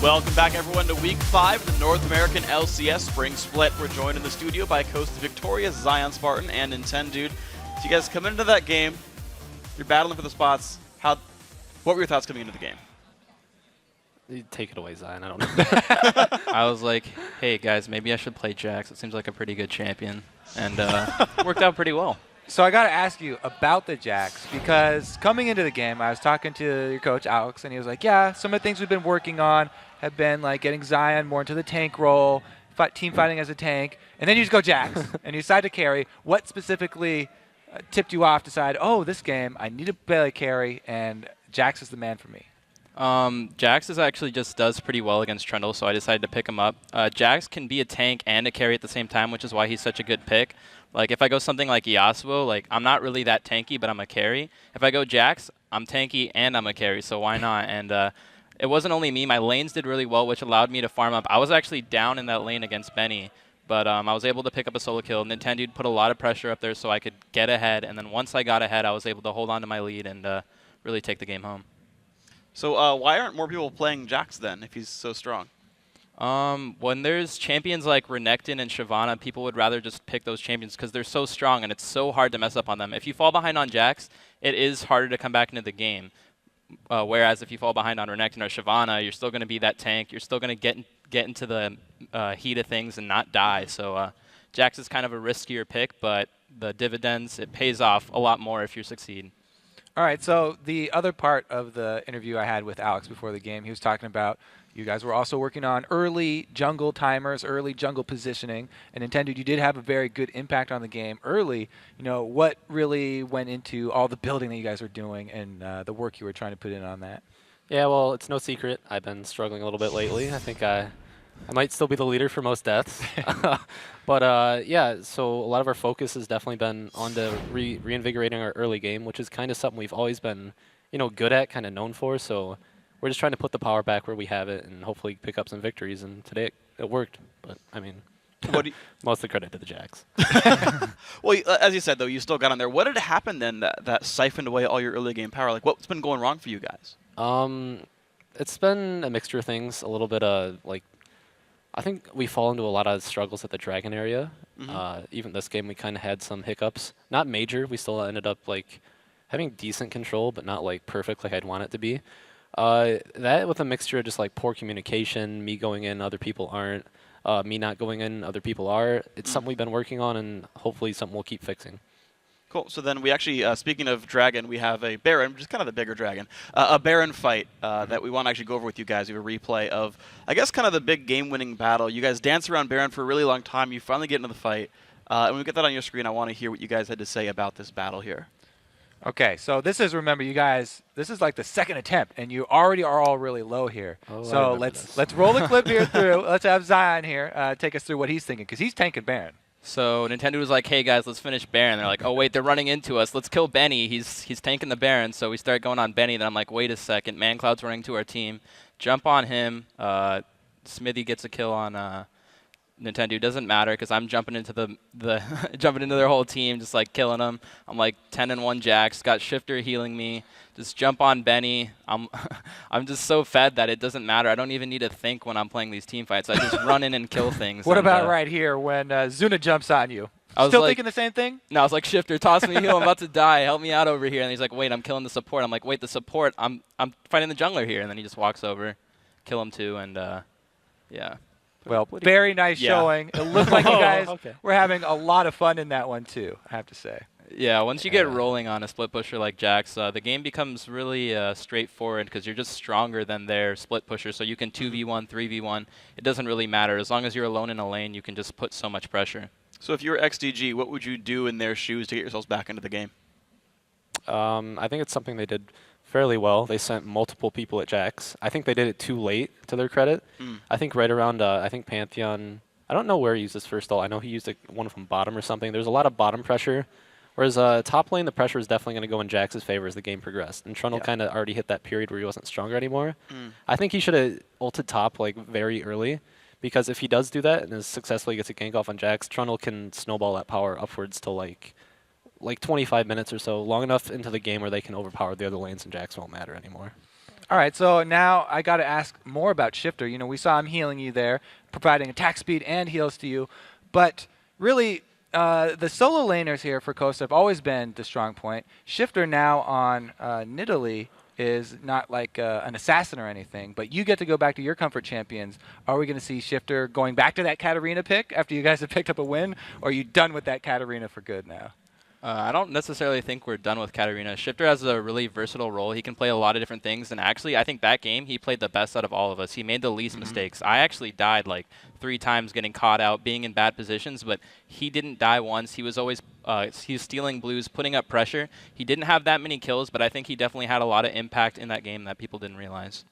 Welcome back, everyone, to Week 5 of the North American LCS Spring Split. We're joined in the studio by Coast Victoria's Zion Spartan and Nintendude. So you guys come into that game, you're battling for the spots. What were your thoughts coming into the game? You take it away, Zion. I don't know. I was like, hey, guys, maybe I should play Jax. It seems like a pretty good champion. And worked out pretty well. So I got to ask you about the Jax, because coming into the game, I was talking to your coach, Alex, and he was like, yeah, some of the things we've been working on have been like getting Zion more into the tank role, team fighting as a tank, and then you just go Jax, and you decide to carry. What specifically tipped you off to decide, oh, this game, I need to play a carry, and Jax is the man for me? Jax actually just does pretty well against Trundle, so I decided to pick him up. Jax can be a tank and a carry at the same time, which is why he's such a good pick. Like, if I go something like Yasuo, like, I'm not really that tanky, but I'm a carry. If I go Jax, I'm tanky and I'm a carry, so why not? And it wasn't only me. My lanes did really well, which allowed me to farm up. I was actually down in that lane against Benny, but I was able to pick up a solo kill. Nintendude put a lot of pressure up there so I could get ahead, and then once I got ahead, I was able to hold on to my lead and really take the game home. So why aren't more people playing Jax then, if he's so strong? When there's champions like Renekton and Shyvana, people would rather just pick those champions because they're so strong and it's so hard to mess up on them. If you fall behind on Jax, it is harder to come back into the game. Whereas if you fall behind on Renekton or Shyvana, you're still going to be that tank. You're still going to get into the heat of things and not die. So Jax is kind of a riskier pick, but the dividends, it pays off a lot more if you succeed. All right, so the other part of the interview I had with Alex before the game, he was talking about you guys were also working on early jungle timers, early jungle positioning, and Nintendo, you did have a very good impact on the game early. You know, what really went into all the building that you guys were doing and the work you were trying to put in on that? Yeah, well, it's no secret. I've been struggling a little bit lately. I think I might still be the leader for most deaths. But yeah, so a lot of our focus has definitely been on the reinvigorating our early game, which is kind of something we've always been, good at, kind of known for. So we're just trying to put the power back where we have it and hopefully pick up some victories. And today it worked. But, I mean, most of the credit to the Jax. Well, as you said, though, you still got on there. What had happened then that siphoned away all your early game power? Like, what's been going wrong for you guys? It's been a mixture of things. A little bit of, I think we fall into a lot of struggles at the Dragon area. Even this game, we kind of had some hiccups. Not major. We still ended up having decent control, but not perfect like I'd want it to be. That with a mixture of just poor communication, me going in, other people aren't, me not going in, other people are. It's something we've been working on, and hopefully something we'll keep fixing. Cool. So then we actually, speaking of dragon, we have a Baron, which is kind of the bigger dragon, a Baron fight that we want to actually go over with you guys. We have a replay of, I guess, kind of the big game-winning battle. You guys dance around Baron for a really long time. You finally get into the fight. And when we get that on your screen, I want to hear what you guys had to say about this battle here. Okay, so this is, remember, you guys, this is like the second attempt, and you already are all really low here. Oh, so let's roll the clip here through. Let's have Zion here take us through what he's thinking, because he's tanking Baron. So Nintendo was like, hey guys, let's finish Baron. They're like, oh wait, they're running into us. Let's kill Benny. He's tanking the Baron. So we start going on Benny. Then I'm like, wait a second. ManCloud's running to our team. Jump on him. Smithy gets a kill on Nintendo. Doesn't matter because I'm jumping into jumping into their whole team, just killing them. I'm 10-1 Jax. Got Shifter healing me. Just jump on Benny. I'm just so fed that it doesn't matter. I don't even need to think when I'm playing these team fights. I just run in and kill things. What about right here when Zuna jumps on you? Still thinking the same thing? No, I was like, Shifter, toss me a heal. I'm about to die. Help me out over here. And he's like, wait, I'm killing the support. I'm like, wait, the support? I'm fighting the jungler here. And then he just walks over, kill him too, and yeah. Well, very nice showing. It looked like you guys were having a lot of fun in that one too, I have to say. Yeah, once you get rolling on a split pusher like Jax, the game becomes really straightforward because you're just stronger than their split pusher. So you can 2v1, 3v1. It doesn't really matter. As long as you're alone in a lane, you can just put so much pressure. So if you were XDG, what would you do in their shoes to get yourselves back into the game? I think it's something they did fairly well. They sent multiple people at Jax. I think they did it too late, to their credit. I think right around, I think Pantheon, I don't know where he used his first ult. I know he used one from bottom or something. There's a lot of bottom pressure. Whereas top lane, the pressure is definitely going to go in Jax's favor as the game progressed. And Trundle kind of already hit that period where he wasn't stronger anymore. I think he should have ulted top very early, because if he does do that and successfully gets a gank off on Jax, Trundle can snowball that power upwards to like 25 minutes or so, long enough into the game where they can overpower the other lanes and Jax won't matter anymore. All right, so now I got to ask more about Shifter. You know, we saw him healing you there, providing attack speed and heals to you. But really, the solo laners here for Costa have always been the strong point. Shifter now on Nidalee is not like an assassin or anything, but you get to go back to your comfort champions. Are we going to see Shifter going back to that Katarina pick after you guys have picked up a win, or are you done with that Katarina for good now? I don't necessarily think we're done with Katarina. Shifter has a really versatile role. He can play a lot of different things, and actually I think that game he played the best out of all of us. He made the least mistakes. I actually died like 3 times getting caught out, being in bad positions, but he didn't die once. He was always he was stealing blues, putting up pressure. He didn't have that many kills, but I think he definitely had a lot of impact in that game that people didn't realize.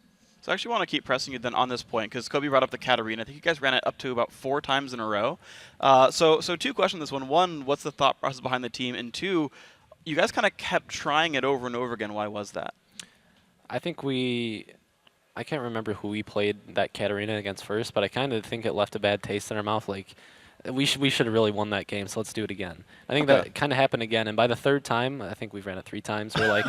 So I actually want to keep pressing you then on this point, because Kobe brought up the Katarina. I think you guys ran it up to about 4 times in a row. So 2 questions on this one. 1, what's the thought process behind the team? And 2, you guys kind of kept trying it over and over again. Why was that? I think I can't remember who we played that Katarina against first, but I kind of think it left a bad taste in our mouth. Like, we should have really won that game, so let's do it again. I think that kind of happened again, and by the 3rd time, I think we've ran it 3 times, we're like,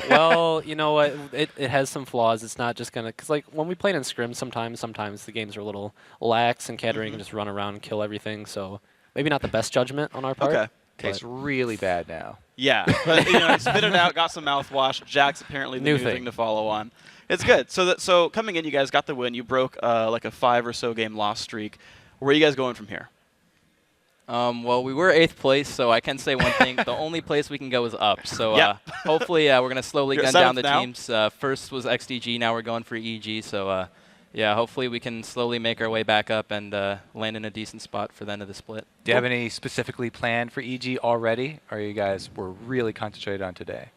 well, you know what, it has some flaws. It's not just going to, because like when we played in scrim sometimes the games are a little lax, and Katarina can just run around and kill everything, so maybe not the best judgment on our part. Okay. Tastes really bad now. Yeah, but you know, spit it out, got some mouthwash. Jack's apparently the new thing to follow on. It's good. So coming in, you guys got the win. You broke like a 5 or so game loss streak. Where are you guys going from here? Well, we were 8th place, so I can say one thing. The only place we can go is up. So hopefully we're going to slowly gun down the teams. First was XDG, now we're going for EG. So yeah, hopefully we can slowly make our way back up and land in a decent spot for the end of the split. Do you have any specifically planned for EG already, or you guys were really concentrated on today?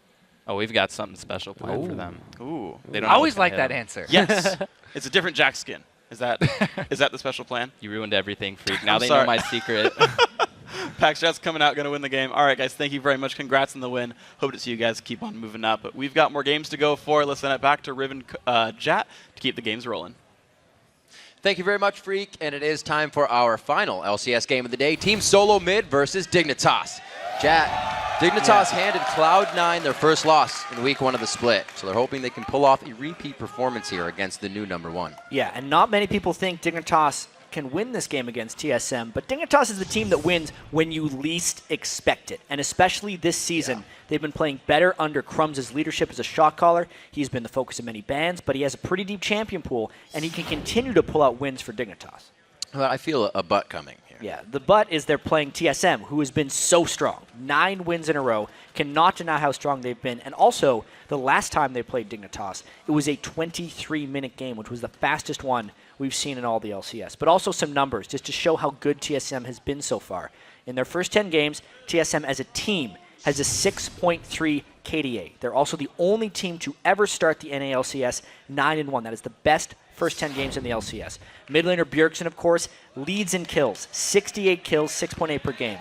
Oh, we've got something special planned for them. Ooh. They don't I always like that answer. Yes. It's a different Jack skin. Is that the special plan? You ruined everything, Freak. Now they know my secret. Pax Jet's coming out, going to win the game. All right, guys, thank you very much. Congrats on the win. Hope to see you guys keep on moving up. But we've got more games to go for. Let's send it back to Riven Jat to keep the games rolling. Thank you very much, Freak. And it is time for our final LCS game of the day. Team Solo Mid versus Dignitas. Jat, Dignitas handed Cloud9 their first loss in week 1 of the split. So they're hoping they can pull off a repeat performance here against the new #1. Yeah, and not many people think Dignitas can win this game against TSM, but Dignitas is the team that wins when you least expect it. And especially this season, they've been playing better under Crumbs' leadership as a shot caller. He's been the focus of many bans, but he has a pretty deep champion pool, and he can continue to pull out wins for Dignitas. Well, I feel a butt coming here. Yeah, the but is they're playing TSM, who has been so strong. 9 wins in a row. Cannot deny how strong they've been. And also, the last time they played Dignitas, it was a 23-minute game, which was the fastest one we've seen in all the LCS. But also some numbers, just to show how good TSM has been so far. In their first 10 games, TSM as a team has a 6.3 KDA. They're also the only team to ever start the NA LCS 9-1. That is the best first 10 games in the LCS. Mid laner Bjergsen, of course, leads in kills. 68 kills, 6.8 per game.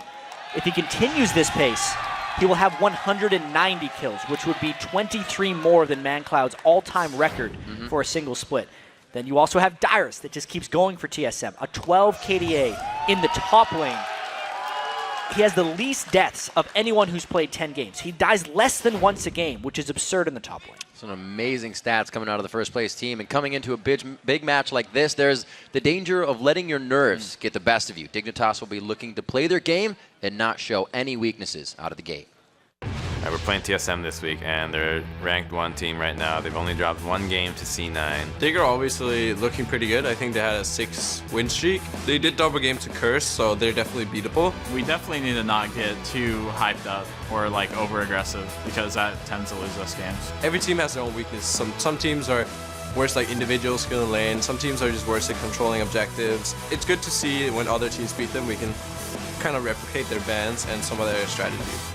If he continues this pace, he will have 190 kills, which would be 23 more than ManCloud's all-time record for a single split. Then you also have Dyrus that just keeps going for TSM. A 12 KDA in the top lane. He has the least deaths of anyone who's played 10 games. He dies less than once a game, which is absurd in the top lane. Some amazing stats coming out of the first place team. And coming into a big match like this, there's the danger of letting your nerves get the best of you. Dignitas will be looking to play their game and not show any weaknesses out of the gate. We're playing TSM this week, and they're ranked 1 team right now. They've only dropped 1 game to C9. Dig are obviously looking pretty good. I think they had a 6-win streak. They did double game to Curse, so they're definitely beatable. We definitely need to not get too hyped up or like over-aggressive, because that tends to lose us games. Every team has their own weakness. Some teams are worse like individual skill in lane. Some teams are just worse at controlling objectives. It's good to see when other teams beat them, we can kind of replicate their bans and some of their strategies.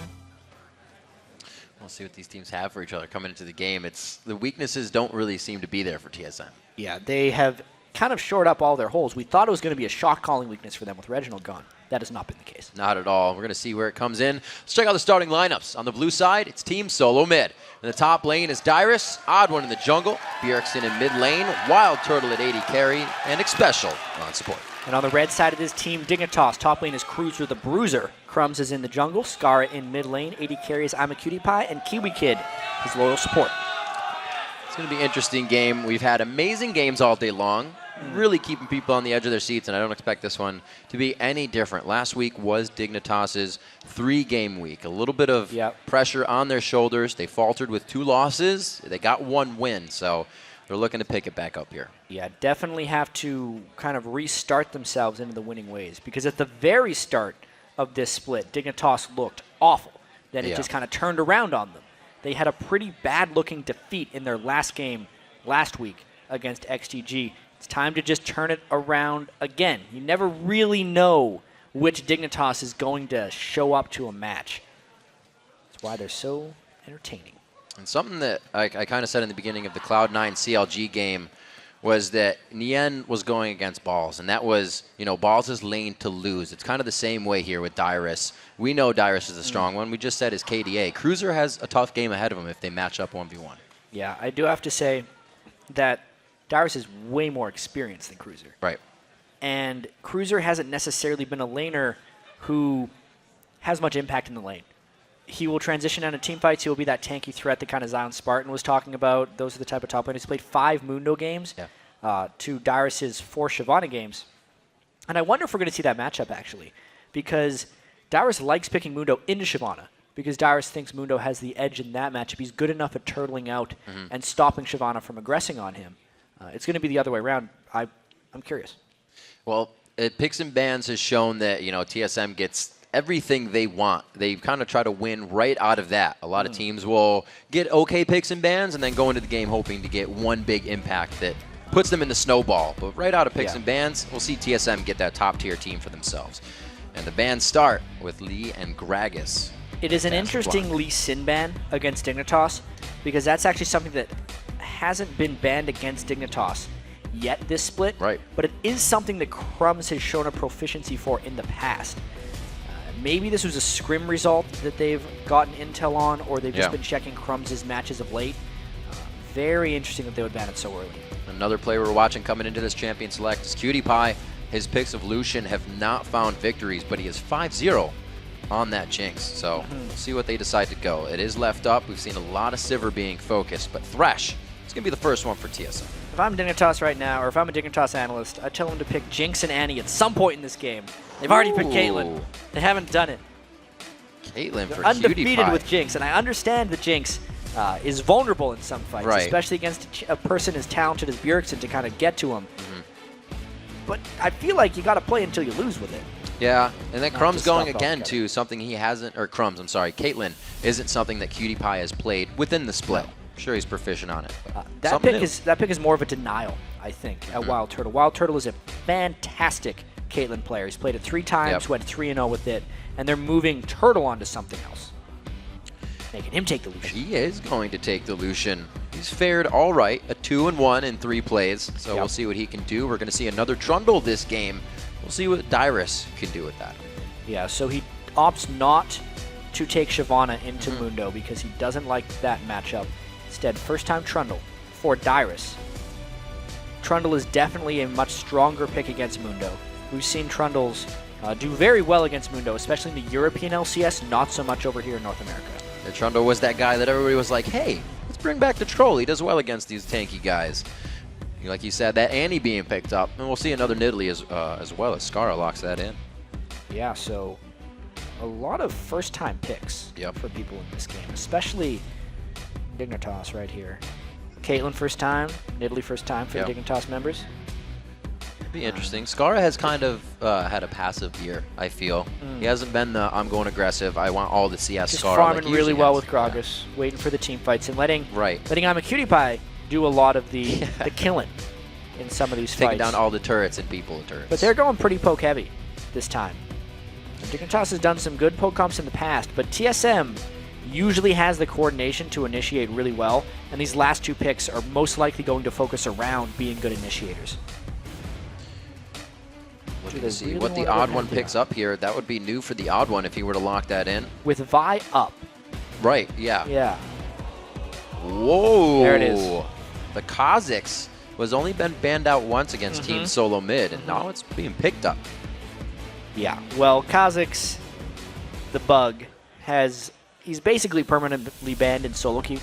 We'll see what these teams have for each other coming into the game. The weaknesses don't really seem to be there for TSM. Yeah, they have kind of shored up all their holes. We thought it was going to be a shot calling weakness for them with Reginald gone. That has not been the case. Not at all. We're going to see where it comes in. Let's check out the starting lineups. On the blue side, it's Team Solo Mid. In the top lane is Dyrus, Odd One in the jungle, Bjergsen in mid lane, Wild Turtle at 80 carry, and Xpecial on support. And on the red side of this team, Dignitas. Top lane is Cruiser the Bruiser. Crumbs is in the jungle, Skara in mid lane, 80 carries I'm a Cutie Pie, and Kiwi Kid is loyal support. going to be an interesting game. We've had amazing games all day long, really keeping people on the edge of their seats, and I don't expect this one to be any different. Last week was Dignitas's 3-game week. A little bit of pressure on their shoulders. They faltered with 2 losses. They got 1 win, so they're looking to pick it back up here. Yeah, definitely have to kind of restart themselves into the winning ways, because at the very start of this split, Dignitas looked awful. Then it just kind of turned around on them. They had a pretty bad-looking defeat in their last game last week against XTG. It's time to just turn it around again. You never really know which Dignitas is going to show up to a match. That's why they're so entertaining. And something that I kind of said in the beginning of the Cloud9 CLG game was that Nien was going against Balls, and that was, Balls' lane to lose. It's kind of the same way here with Dyrus. We know Dyrus is a strong one. We just said his KDA. Cruiser has a tough game ahead of him if they match up 1v1. Yeah, I do have to say that Dyrus is way more experienced than Cruiser. Right. And Cruiser hasn't necessarily been a laner who has much impact in the lane. He will transition out of team fights. He will be that tanky threat that kind of Zion Spartan was talking about. Those are the type of top laners. He's played 5 Mundo games to Dyrus's 4 Shyvana games. And I wonder if we're going to see that matchup, actually, because Dyrus likes picking Mundo into Shyvana, because Dyrus thinks Mundo has the edge in that matchup. He's good enough at turtling out and stopping Shyvana from aggressing on him. It's going to be the other way around. I'm curious. Well, Picks and Bans has shown that, TSM gets everything they want. They kind of try to win right out of that. A lot of teams will get okay picks and bans and then go into the game hoping to get one big impact that puts them in the snowball. But right out of picks and bans, we'll see TSM get that top-tier team for themselves. And the bans start with Lee and Gragas. It is an interesting Lee Sin ban against Dignitas, because that's actually something that hasn't been banned against Dignitas yet this split. Right. But it is something that Crumbs has shown a proficiency for in the past. Maybe this was a scrim result that they've gotten intel on, or they've just been checking Crumbs' matches of late. Very interesting that they would ban it so early. Another player we're watching coming into this Champion Select is Cutie Pie. His picks of Lucian have not found victories, but he is 5-0 on that Jinx. So we'll see what they decide to go. It is left up. We've seen a lot of Sivir being focused, but Thresh is going to be the first one for TSM. If I'm Dignitas right now, or if I'm a Dignitas analyst, I tell them to pick Jinx and Annie at some point in this game. They've already picked Caitlyn. They haven't done it. Caitlyn for undefeated with Jinx, and I understand that Jinx is vulnerable in some fights, especially against a person as talented as Bjergsen to kind of get to him. But I feel like you got to play until you lose with it. Yeah, and then Crumbs going again to something he hasn't, or Crumbs, I'm sorry, Caitlyn isn't something that Cutie Pie has played within the split. I'm sure he's proficient on it. That pick is more of a denial, I think, at Wild Turtle. Wild Turtle is a fantastic Caitlyn player. He's played it 3 times, went 3-0 with it, and they're moving Turtle onto something else, making him take the Lucian. He is going to take the Lucian. He's fared all right, a 2-1 in 3 plays, so we'll see what he can do. We're going to see another Trundle this game. We'll see what Dyrus can do with that. Yeah, so he opts not to take Shyvana into Mundo because he doesn't like that matchup. Instead, first-time Trundle for Dyrus. Trundle is definitely a much stronger pick against Mundo. We've seen Trundles do very well against Mundo, especially in the European LCS, not so much over here in North America. The Trundle was that guy that everybody was like, hey, let's bring back the Troll. He does well against these tanky guys. Like you said, that Annie being picked up, and we'll see another Nidalee as well as Skara locks that in. Yeah, so a lot of first-time picks for people in this game, especially Dignitas right here. Caitlyn first time, Nidalee first time for the Dignitas members. It'd be interesting. Skara has kind of had a passive year, I feel. He hasn't been the, I'm going aggressive, I want all the CS just Skara. Farming like really well with Gragas, waiting for the team fights and letting I'm a Cutie Pie do a lot of the killing in some of these fights. Taking down all the turrets and people with turrets. But they're going pretty poke heavy this time. Dignitas has done some good poke comps in the past, but TSM usually has the coordination to initiate really well, and these last 2 picks are most likely going to focus around being good initiators. Looking to see what the odd one picks up here. That would be new for the odd one if he were to lock that in. With Vi up. Right, yeah. Yeah. Whoa. There it is. The Kha'Zix was only been banned out once against Team Solo Mid, and now it's being picked up. Yeah, well, Kha'Zix, the bug, he's basically permanently banned in solo queue.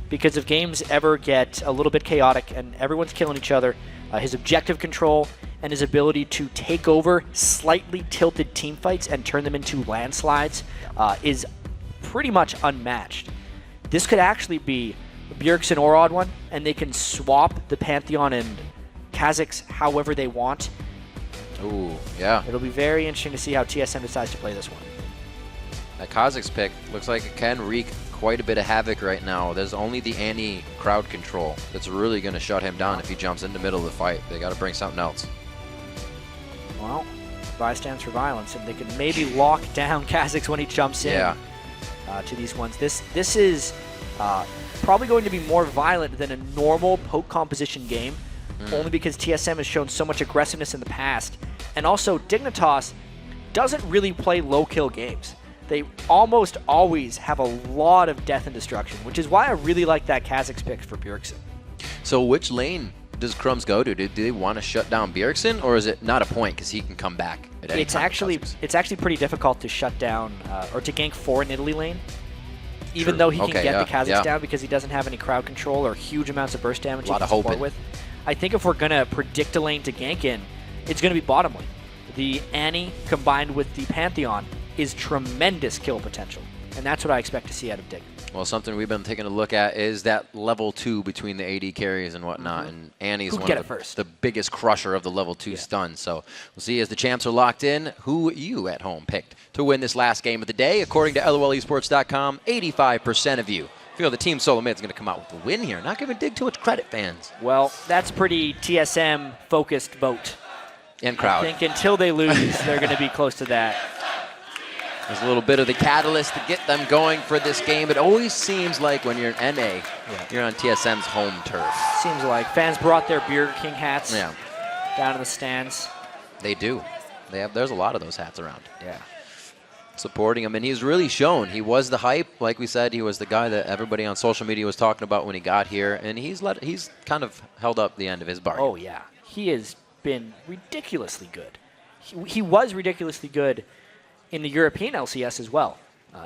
because if games ever get a little bit chaotic and everyone's killing each other, his objective control and his ability to take over slightly tilted team fights and turn them into landslides is pretty much unmatched. This could actually be Bjergsen or Odd One, and they can swap the Pantheon and Kha'Zix however they want. Ooh, yeah. It'll be very interesting to see how TSM decides to play this one. That Kha'Zix pick looks like it can wreak quite a bit of havoc right now. There's only the Annie crowd control that's really going to shut him down if he jumps in the middle of the fight. They got to bring something else. Well, Vi stands for violence, and they can maybe lock down Kha'Zix when he jumps in to these ones. This is probably going to be more violent than a normal poke composition game, only because TSM has shown so much aggressiveness in the past. And also, Dignitas doesn't really play low-kill games. They almost always have a lot of death and destruction, which is why I really like that Kha'Zix pick for Bjergsen. So which lane does Crumbs go to? Do they want to shut down Bjergsen, or is it not a point because he can come back at any time? It's actually pretty difficult to shut down or to gank for an Italy lane, even though he can get the Kha'Zix down because he doesn't have any crowd control or huge amounts of burst damage he can support with. I think if we're going to predict a lane to gank in, it's going to be bottom lane. The Annie combined with the Pantheon is tremendous kill potential, and that's what I expect to see out of Dig. Well, something we've been taking a look at is that level 2 between the AD carries and whatnot, and Annie's one of the biggest crusher of the level 2 stun. So we'll see as the champs are locked in who you at home picked to win this last game of the day. According to LOLesports.com, 85% of you feel the Team Solo Mid is going to come out with the win here. Not giving Dig too much credit, fans. Well, that's pretty TSM-focused vote. And crowd. I think until they lose, they're going to be close to that. There's a little bit of the catalyst to get them going for this game. It always seems like when you're in NA, you're on TSM's home turf. Seems like fans brought their Burger King hats down to the stands. They do. There's a lot of those hats around. Yeah. Supporting him, and he's really shown. He was the hype, like we said. He was the guy that everybody on social media was talking about when he got here, and he's kind of held up the end of his bargain. Oh yeah, he has been ridiculously good. He was ridiculously good in the European LCS as well.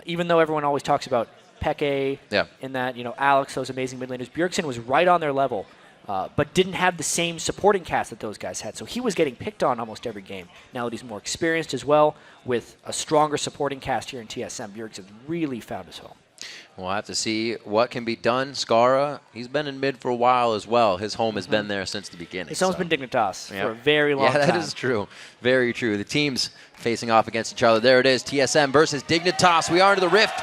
Even though everyone always talks about Peke in that, Alex, those amazing mid laners, Bjergsen was right on their level, but didn't have the same supporting cast that those guys had. So he was getting picked on almost every game. Now that he's more experienced as well, with a stronger supporting cast here in TSM, Bjergsen really found his home. We'll have to see what can be done. Skara, he's been in mid for a while as well. His home has been there since the beginning. His home's been Dignitas for a very long time. Yeah, that is true. Very true. The teams facing off against each other. There it is, TSM versus Dignitas. We are into the Rift.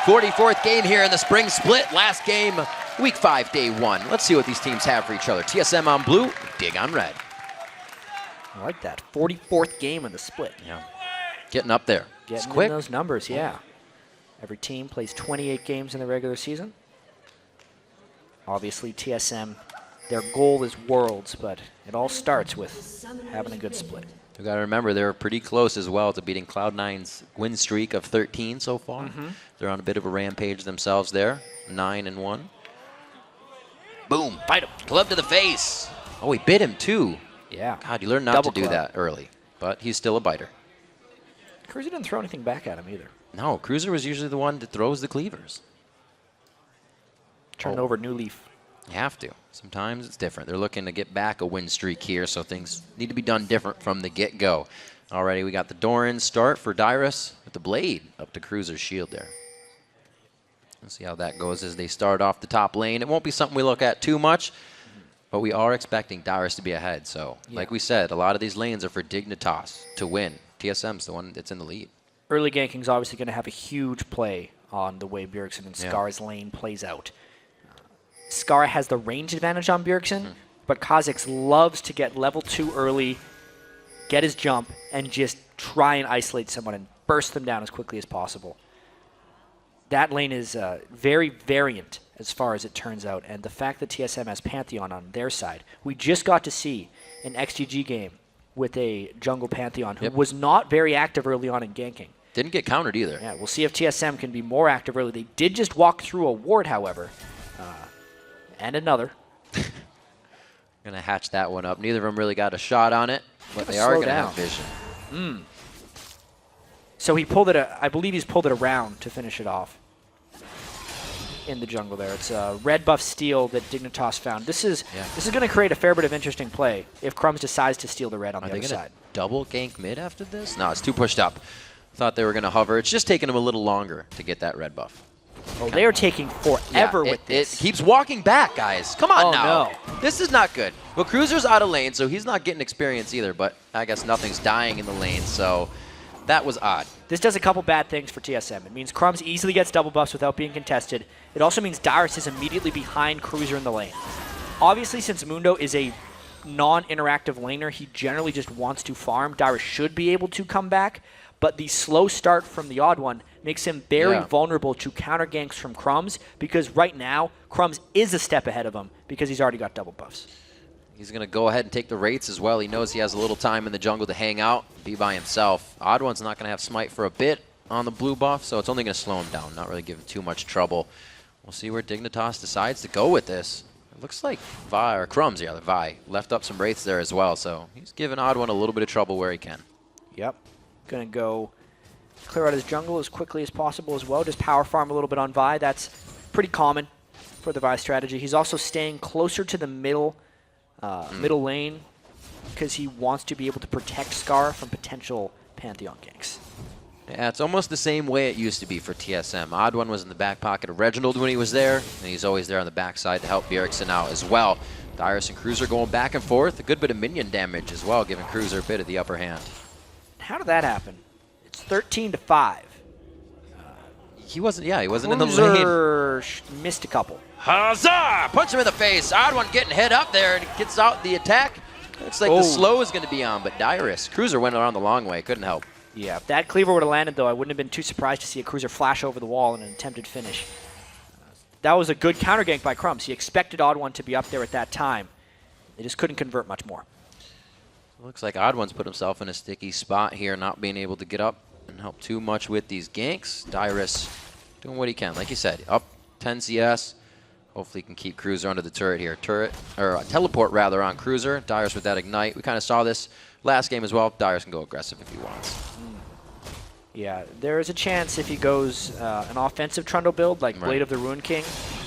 44th game here in the spring split. Last game, week 5, day 1. Let's see what these teams have for each other. TSM on blue, Dig on red. I like that. 44th game in the split. Yeah. Getting up there. Getting quick. In those numbers, yeah. Every team plays 28 games in the regular season. Obviously, TSM, their goal is Worlds, but it all starts with having a good split. We've got to remember they're pretty close as well to beating Cloud9's win streak of 13 so far. They're on a bit of a rampage themselves there, 9-1. Boom, bite him, club to the face. Oh, he bit him too. Yeah. God, you learn not to do that early, but he's still a biter. Cruiser didn't throw anything back at him either. No, Cruiser was usually the one that throws the cleavers. Turn over new leaf. You have to. Sometimes it's different. They're looking to get back a win streak here, so things need to be done different from the get-go. Already we got the Doran start for Dyrus with the blade up to Cruiser's shield there. Let's see how that goes as they start off the top lane. It won't be something we look at too much, but we are expecting Dyrus to be ahead. So, like we said, a lot of these lanes are for Dignitas to win. TSM's the one that's in the lead. Early ganking is obviously going to have a huge play on the way Bjergsen and Scar's lane plays out. Scar has the range advantage on Bjergsen, but Kha'Zix loves to get level 2 early, get his jump, and just try and isolate someone and burst them down as quickly as possible. That lane is very variant as far as it turns out, and the fact that TSM has Pantheon on their side, we just got to see an XGG game with a jungle Pantheon who was not very active early on in ganking. Didn't get countered either. Yeah, we'll see if TSM can be more active early. They did just walk through a ward, however, and another. Gonna hatch that one up. Neither of them really got a shot on it, but they are gonna have vision. So he pulled it. I believe he's pulled it around to finish it off. in the jungle there. It's a red buff steal that Dignitas found. This is going to create a fair bit of interesting play if Crumbs decides to steal the red on the other side. Double gank mid after this? No, it's too pushed up. Thought they were going to hover. It's just taking them a little longer to get that red buff. Oh, they are taking forever with this. It keeps walking back, guys. Come on now. No. This is not good. Well, Cruiser's out of lane, so he's not getting experience either, but I guess nothing's dying in the lane, so that was odd. This does a couple bad things for TSM. It means Crumbs easily gets double buffs without being contested. It also means Dyrus is immediately behind Cruiser in the lane. Obviously, since Mundo is a non-interactive laner, he generally just wants to farm. Dyrus should be able to come back, but the slow start from the Odd One makes him very vulnerable to counter ganks from Crumbs, because right now, Crumbs is a step ahead of him because he's already got double buffs. He's going to go ahead and take the rates as well. He knows he has a little time in the jungle to hang out, be by himself. Odd One's not going to have Smite for a bit on the blue buff, so it's only going to slow him down, not really give him too much trouble. We'll see where Dignitas decides to go with this. It looks like Vi, or Crumbs, the Vi, left up some wraiths there as well, so he's giving Odd One a little bit of trouble where he can. Yep. Going to go clear out his jungle as quickly as possible as well. Just power farm a little bit on Vi. That's pretty common for the Vi strategy. He's also staying closer to the middle lane because he wants to be able to protect Scar from potential Pantheon ganks. Yeah, it's almost the same way it used to be for TSM. Odd One was in the back pocket of Reginald when he was there, and he's always there on the backside to help Bjergsen out as well. Dyrus and Cruiser going back and forth. A good bit of minion damage as well, giving Cruiser a bit of the upper hand. How did that happen? It's 13-5. He wasn't in the lane. Cruiser missed a couple. Huzzah! Punch him in the face. Odd One getting hit up there and gets out the attack. Looks like the slow is going to be on, but Dyrus. Cruiser went around the long way. Couldn't help. Yeah, if that cleaver would have landed, though, I wouldn't have been too surprised to see a Cruiser flash over the wall in an attempted finish. That was a good counter gank by Crumbs. He expected Odd One to be up there at that time. They just couldn't convert much more. Looks like Odd One's put himself in a sticky spot here, not being able to get up and help too much with these ganks. Dyrus doing what he can. Like you said, up 10 CS. Hopefully he can keep Cruiser under the turret here. Teleport rather on Cruiser. Dyrus with that ignite. We kind of saw this last game as well. Dyrus can go aggressive if he wants. Yeah, there is a chance if he goes an offensive Trundle build like Blade of the Ruin King,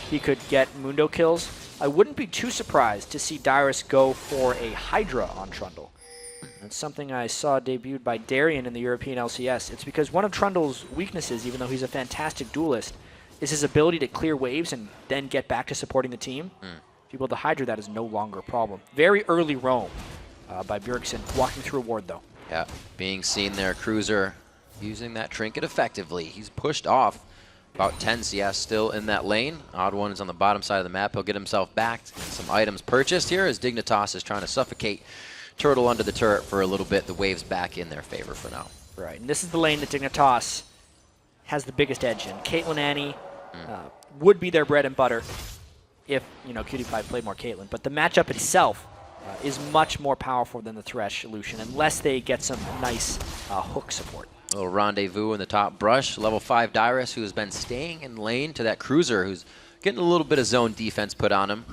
he could get Mundo kills. I wouldn't be too surprised to see Dyrus go for a Hydra on Trundle. That's something I saw debuted by Darien in the European LCS. It's because one of Trundle's weaknesses, even though he's a fantastic duelist, is his ability to clear waves and then get back to supporting the team. If you build the Hydra, that is no longer a problem. Very early roam by Bjergsen, walking through a ward, though. Yeah, being seen there, Cruiser using that trinket effectively. He's pushed off about 10 CS still in that lane. Odd One is on the bottom side of the map. He'll get himself back. Some items purchased here as Dignitas is trying to suffocate Turtle under the turret for a little bit. The wave's back in their favor for now. Right, and this is the lane that Dignitas has the biggest edge in. Caitlyn Annie would be their bread and butter if, Cutie Pie played more Caitlyn. But the matchup itself is much more powerful than the Thresh solution unless they get some nice hook support. A little rendezvous in the top brush. Level 5 Dyrus, who has been staying in lane to that Cruiser, who's getting a little bit of zone defense put on him.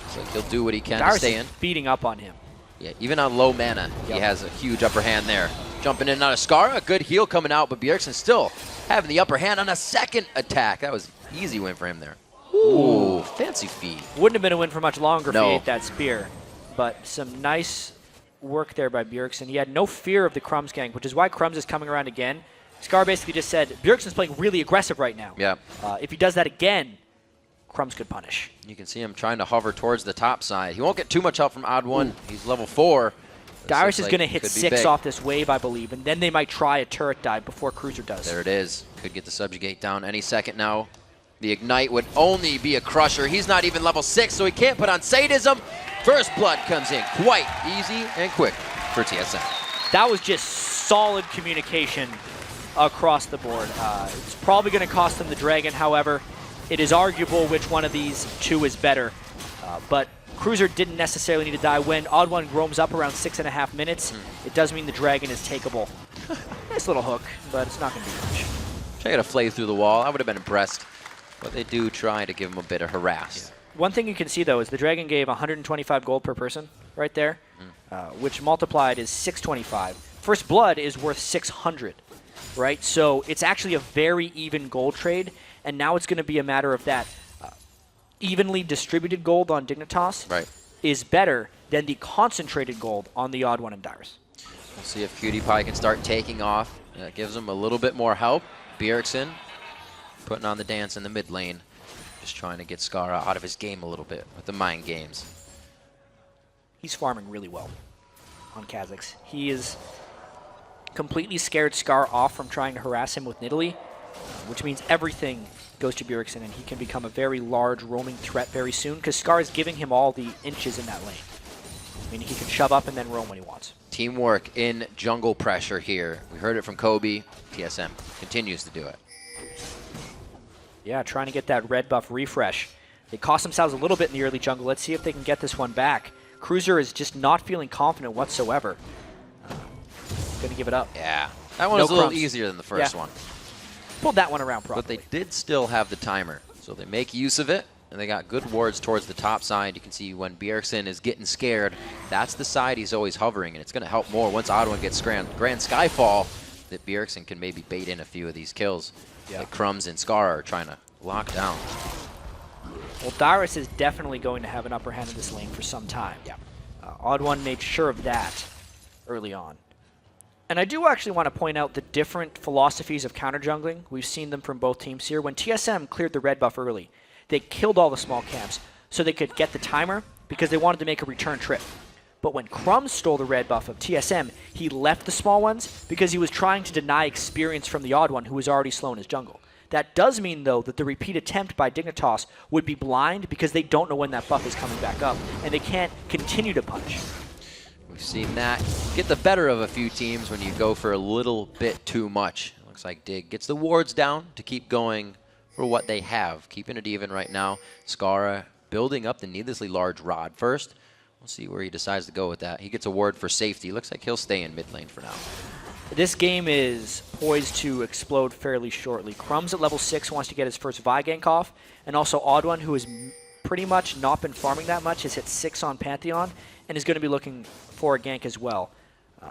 So he'll do what he can to stay in. Is beating up on him. Yeah, even on low mana, he has a huge upper hand there. Jumping in and out of Scar, a good heal coming out, but Bjergsen still having the upper hand on a second attack. That was an easy win for him there. Ooh, fancy feed. Wouldn't have been a win for much longer if he ate that spear. But some nice work there by Bjergsen. He had no fear of the Crumbs gank, which is why Crumbs is coming around again. Scar basically just said, Bjergsen's playing really aggressive right now. Yeah. If he does that again, Crumbs could punish. You can see him trying to hover towards the top side. He won't get too much help from Odd One. He's level 4. Dyrus is going to hit 6 off this wave, I believe, and then they might try a turret dive before Cruiser does. There it is. Could get the subjugate down any second now. The ignite would only be a crusher. He's not even level 6, so he can't put on sadism. First blood comes in quite easy and quick for TSM. That was just solid communication across the board. It's probably going to cost them the dragon, however. It is arguable which one of these two is better. But Cruiser didn't necessarily need to die. When Odd One roams up around 6.5 minutes, it does mean the dragon is takeable. Nice little hook, but it's not going to be much. Try to flay through the wall. I would have been impressed. But they do try to give him a bit of harass. One thing you can see, though, is the dragon gave 125 gold per person right there, which multiplied is 625. First Blood is worth 600, right? So it's actually a very even gold trade, and now it's going to be a matter of that evenly distributed gold on Dignitas is better than the concentrated gold on the Odd One and Dyrus. We'll see if Cutie Pie can start taking off. That gives him a little bit more help. Bjergsen putting on the dance in the mid lane. Just trying to get Skara out of his game a little bit with the mind games. He's farming really well on Kha'Zix. He is completely scared Scar off from trying to harass him with Nidalee, which means everything goes to Bjergsen, and he can become a very large roaming threat very soon because Scar is giving him all the inches in that lane. I mean, he can shove up and then roam when he wants. Teamwork in jungle pressure here. We heard it from Kobe. TSM continues to do it. Yeah, trying to get that red buff refresh. They cost themselves a little bit in the early jungle. Let's see if they can get this one back. Cruiser is just not feeling confident whatsoever. Going to give it up. Yeah, that one was a little easier than the first one. Pulled that one around properly. But they did still have the timer, so they make use of it, and they got good wards towards the top side. You can see when Bjergsen is getting scared, that's the side he's always hovering, and it's going to help more once Odd One gets Grand Skyfall, that Bjergsen can maybe bait in a few of these kills that Crumbs and Scar are trying to lock down. Well, Dyrus is definitely going to have an upper hand in this lane for some time. Yeah. Odd One made sure of that early on. And I do actually want to point out the different philosophies of counter jungling. We've seen them from both teams here. When TSM cleared the red buff early, they killed all the small camps so they could get the timer because they wanted to make a return trip. But when Crumbs stole the red buff of TSM, he left the small ones because he was trying to deny experience from the Odd One who was already slow in his jungle. That does mean, though, that the repeat attempt by Dignitas would be blind because they don't know when that buff is coming back up, and they can't continue to punish. We've seen that get the better of a few teams when you go for a little bit too much. It looks like Dig gets the wards down to keep going for what they have, keeping it even right now. Skara building up the needlessly large rod first. We'll see where he decides to go with that. He gets a ward for safety. Looks like he'll stay in mid lane for now. This game is poised to explode fairly shortly. Crumbs at level 6 wants to get his first Vi gank off, and also Odd One, who has pretty much not been farming that much, has hit 6 on Pantheon, and is going to be looking for a gank as well.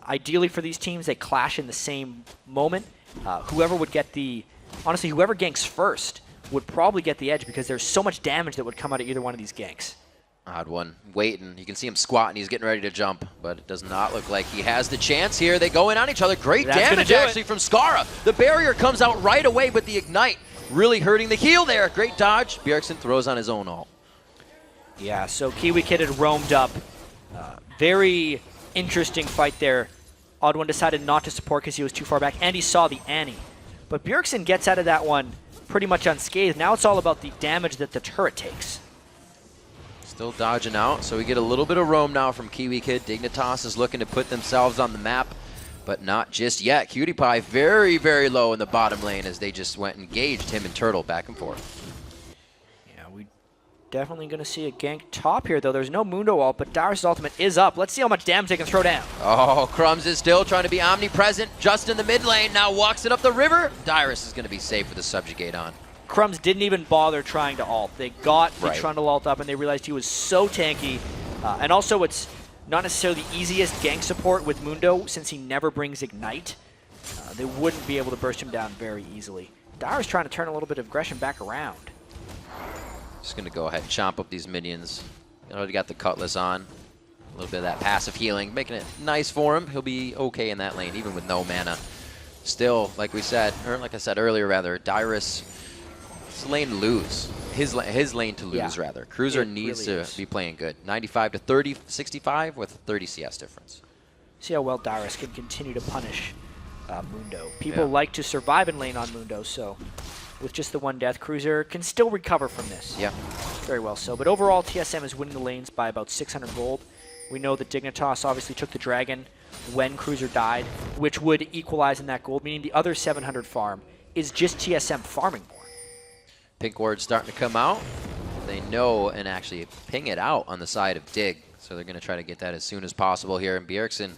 Ideally for these teams, they clash in the same moment. Whoever would get the... Honestly, whoever ganks first would probably get the edge because there's so much damage that would come out of either one of these ganks. Odd One waiting. You can see him squatting. He's getting ready to jump, but it does not look like he has the chance here. They go in on each other. Great damage actually from Skara. The barrier comes out right away, but the Ignite really hurting the heal there. Great dodge. Bjergsen throws on his own ult. Yeah, so Kiwi Kid had roamed up. Very interesting fight there. Odd One decided not to support because he was too far back, and he saw the Annie. But Bjergsen gets out of that one pretty much unscathed. Now it's all about the damage that the turret takes. Still dodging out, so we get a little bit of roam now from Kiwi Kid. Dignitas is looking to put themselves on the map, but not just yet. Cutie Pie very, very low in the bottom lane as they just went and engaged him and Turtle back and forth. Yeah, we definitely going to see a gank top here, though. There's no Mundo ult, but Dyrus' ultimate is up. Let's see how much damage they can throw down. Oh, Crumbs is still trying to be omnipresent just in the mid lane. Now walks it up the river. Dyrus is going to be safe with the Subjugate on. Crumbs didn't even bother trying to ult. They got the Trundle ult up, and they realized he was so tanky. And also, it's not necessarily the easiest gank support with Mundo since he never brings Ignite. They wouldn't be able to burst him down very easily. Dyrus trying to turn a little bit of aggression back around. Just going to go ahead and chomp up these minions. Already got the Cutlass on. A little bit of that passive healing, making it nice for him. He'll be okay in that lane, even with no mana. Still, like we said, or like I said earlier, rather, Dyrus... It's lane to lose. His lane to lose, rather. Cruiser needs to be playing good. 95 to 30, 65 with 30 CS difference. See how well Dyrus can continue to punish Mundo. People like to survive in lane on Mundo, so with just the one death, Cruiser can still recover from this. Yeah. Very well so. But overall, TSM is winning the lanes by about 600 gold. We know that Dignitas obviously took the Dragon when Cruiser died, which would equalize in that gold, meaning the other 700 farm is just TSM farming more. Pink ward's starting to come out. They know and actually ping it out on the side of Dig. So they're going to try to get that as soon as possible here. And Bjergsen,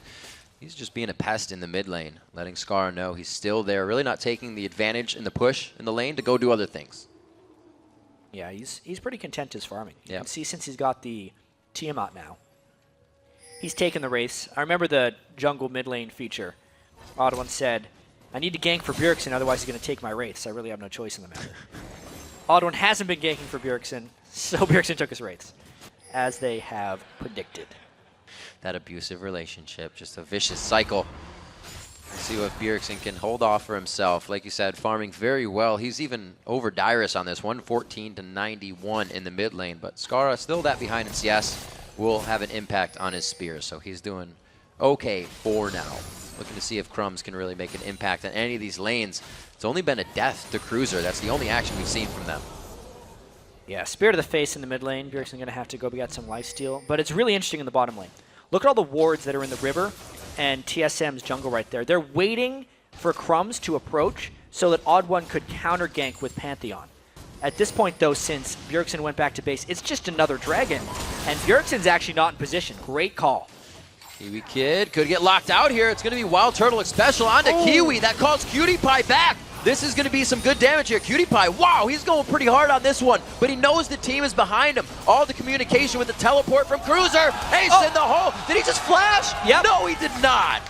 he's just being a pest in the mid lane, letting Scar know he's still there, really not taking the advantage in the push in the lane to go do other things. Yeah, he's pretty content his farming. You Yeah. can see since he's got the Tiamat now, he's taken the race. I remember the jungle mid lane feature. Odd One said, I need to gank for Bjergsen, otherwise he's going to take my wraiths. I really have no choice in the matter. Odd One hasn't been ganking for Bjergsen, So Bjergsen took his Wraiths, as they have predicted. That abusive relationship, just a vicious cycle. Let's see what Bjergsen can hold off for himself. Like you said, farming very well. He's even over Dyrus on this, 114 to 91 in the mid lane. But Skara, still that behind in CS, will have an impact on his spear. So he's doing okay for now. Looking to see if Crumbs can really make an impact on any of these lanes. It's only been a death to Cruiser. That's the only action we've seen from them. Yeah, Spear to the face in the mid lane. Bjergsen going to have to go get some lifesteal. But it's really interesting in the bottom lane. Look at all the wards that are in the river and TSM's jungle right there. They're waiting for Crumbs to approach so that Odd One could counter gank with Pantheon. At this point, though, since Bjergsen went back to base, it's just another dragon. And Bjergsen's actually not in position. Great call. Kiwi Kid could get locked out here. It's going to be Wild Turtle special onto Kiwi. That calls Cutie Pie back. This is going to be some good damage here. Cutie Pie, wow, he's going pretty hard on this one, but he knows the team is behind him. All the communication with the teleport from Cruiser. Ace in the hole. Did he just flash? Yep. No, he did not.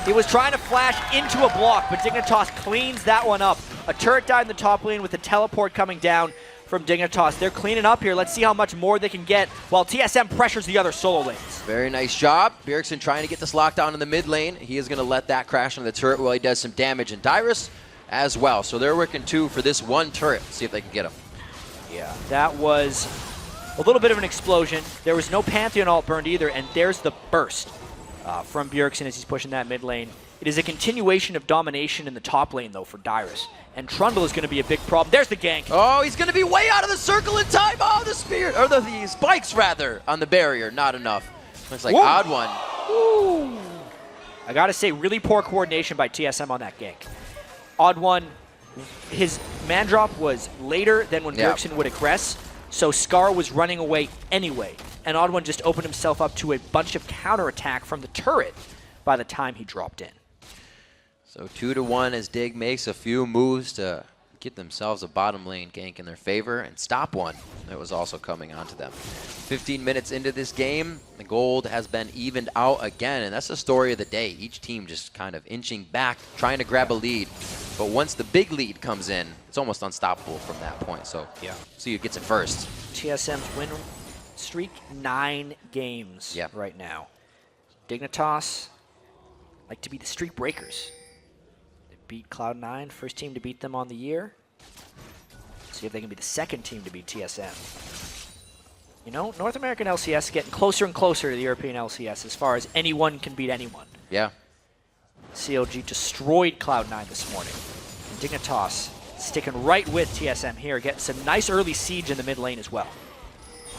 He was trying to flash into a block, but Dignitas cleans that one up. A turret died in the top lane with the teleport coming down from Dignitas. They're cleaning up here. Let's see how much more they can get while TSM pressures the other solo lanes. Very nice job. Bjergsen trying to get this lockdown in the mid lane. He is going to let that crash on the turret while he does some damage. And Dyrus as well. So they're working two for this one turret. See if they can get him. Yeah, that was a little bit of an explosion. There was no Pantheon ult burned either, and there's the burst from Bjergsen as he's pushing that mid lane. It is a continuation of domination in the top lane, though, for Dyrus. And Trundle is going to be a big problem. There's the gank. Oh, he's going to be way out of the circle in time. Oh, the spear, or the spikes, rather, on the barrier. Not enough. Looks like Odd One. Woo. I got to say, really poor coordination by TSM on that gank. Odd One, his man drop was later than when Bjergsen would aggress, so Scar was running away anyway. And Odd One just opened himself up to a bunch of counterattack from the turret by the time he dropped in. So 2-1 as Dig makes a few moves to get themselves a bottom lane gank in their favor and stop one that was also coming onto them. 15 minutes into this game, the gold has been evened out again, and that's the story of the day. Each team just kind of inching back, trying to grab a lead. But once the big lead comes in, it's almost unstoppable from that point. So yeah, see who gets it first. TSM's win streak, 9 games right now. Dignitas like to be the streak breakers. They beat Cloud9, first team to beat them on the year. See if they can be the second team to beat TSM. You know, North American LCS is getting closer and closer to the European LCS as far as anyone can beat anyone. Yeah. CLG destroyed Cloud9 this morning. And Dignitas sticking right with TSM here, getting some nice early siege in the mid lane as well.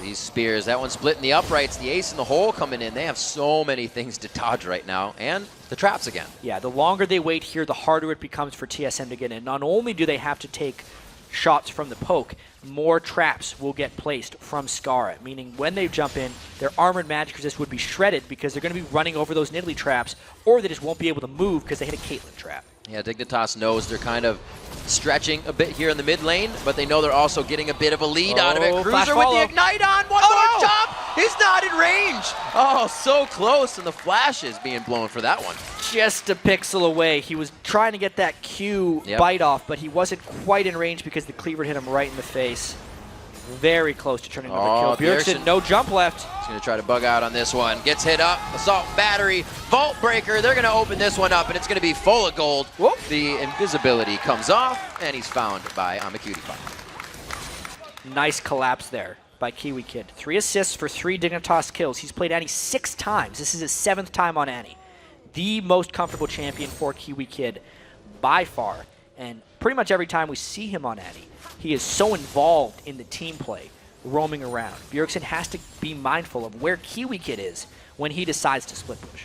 These spears, that one split in the uprights, the ace in the hole coming in. They have so many things to dodge right now, and the traps again. Yeah, the longer they wait here, the harder it becomes for TSM to get in. Not only do they have to take shots from the poke, more traps will get placed from Skara, meaning when they jump in, their armored magic resist would be shredded because they're going to be running over those Nidalee traps, or they just won't be able to move because they hit a Caitlyn trap. Yeah, Dignitas knows they're kind of stretching a bit here in the mid lane, but they know they're also getting a bit of a lead out of it. Cruiser with the ignite on, one more jump! He's not in range! Oh, so close, and the flash is being blown for that one. Just a pixel away. He was trying to get that Q bite off, but he wasn't quite in range because the cleaver hit him right in the face. Very close to turning another kill. Bjergsen, no jump left. He's going to try to bug out on this one. Gets hit up. Assault battery. Vault breaker. They're going to open this one up, and it's going to be full of gold. Whoop. The invisibility comes off, and he's found by AmaCutiePie. Nice collapse there by Kiwi Kid. 3 assists for 3 Dignitas kills. He's played Annie 6 times. This is his 7th time on Annie. The most comfortable champion for Kiwi Kid by far. And pretty much every time we see him on Annie, he is so involved in the team play, roaming around. Bjergsen has to be mindful of where Kiwi Kid is when he decides to split push.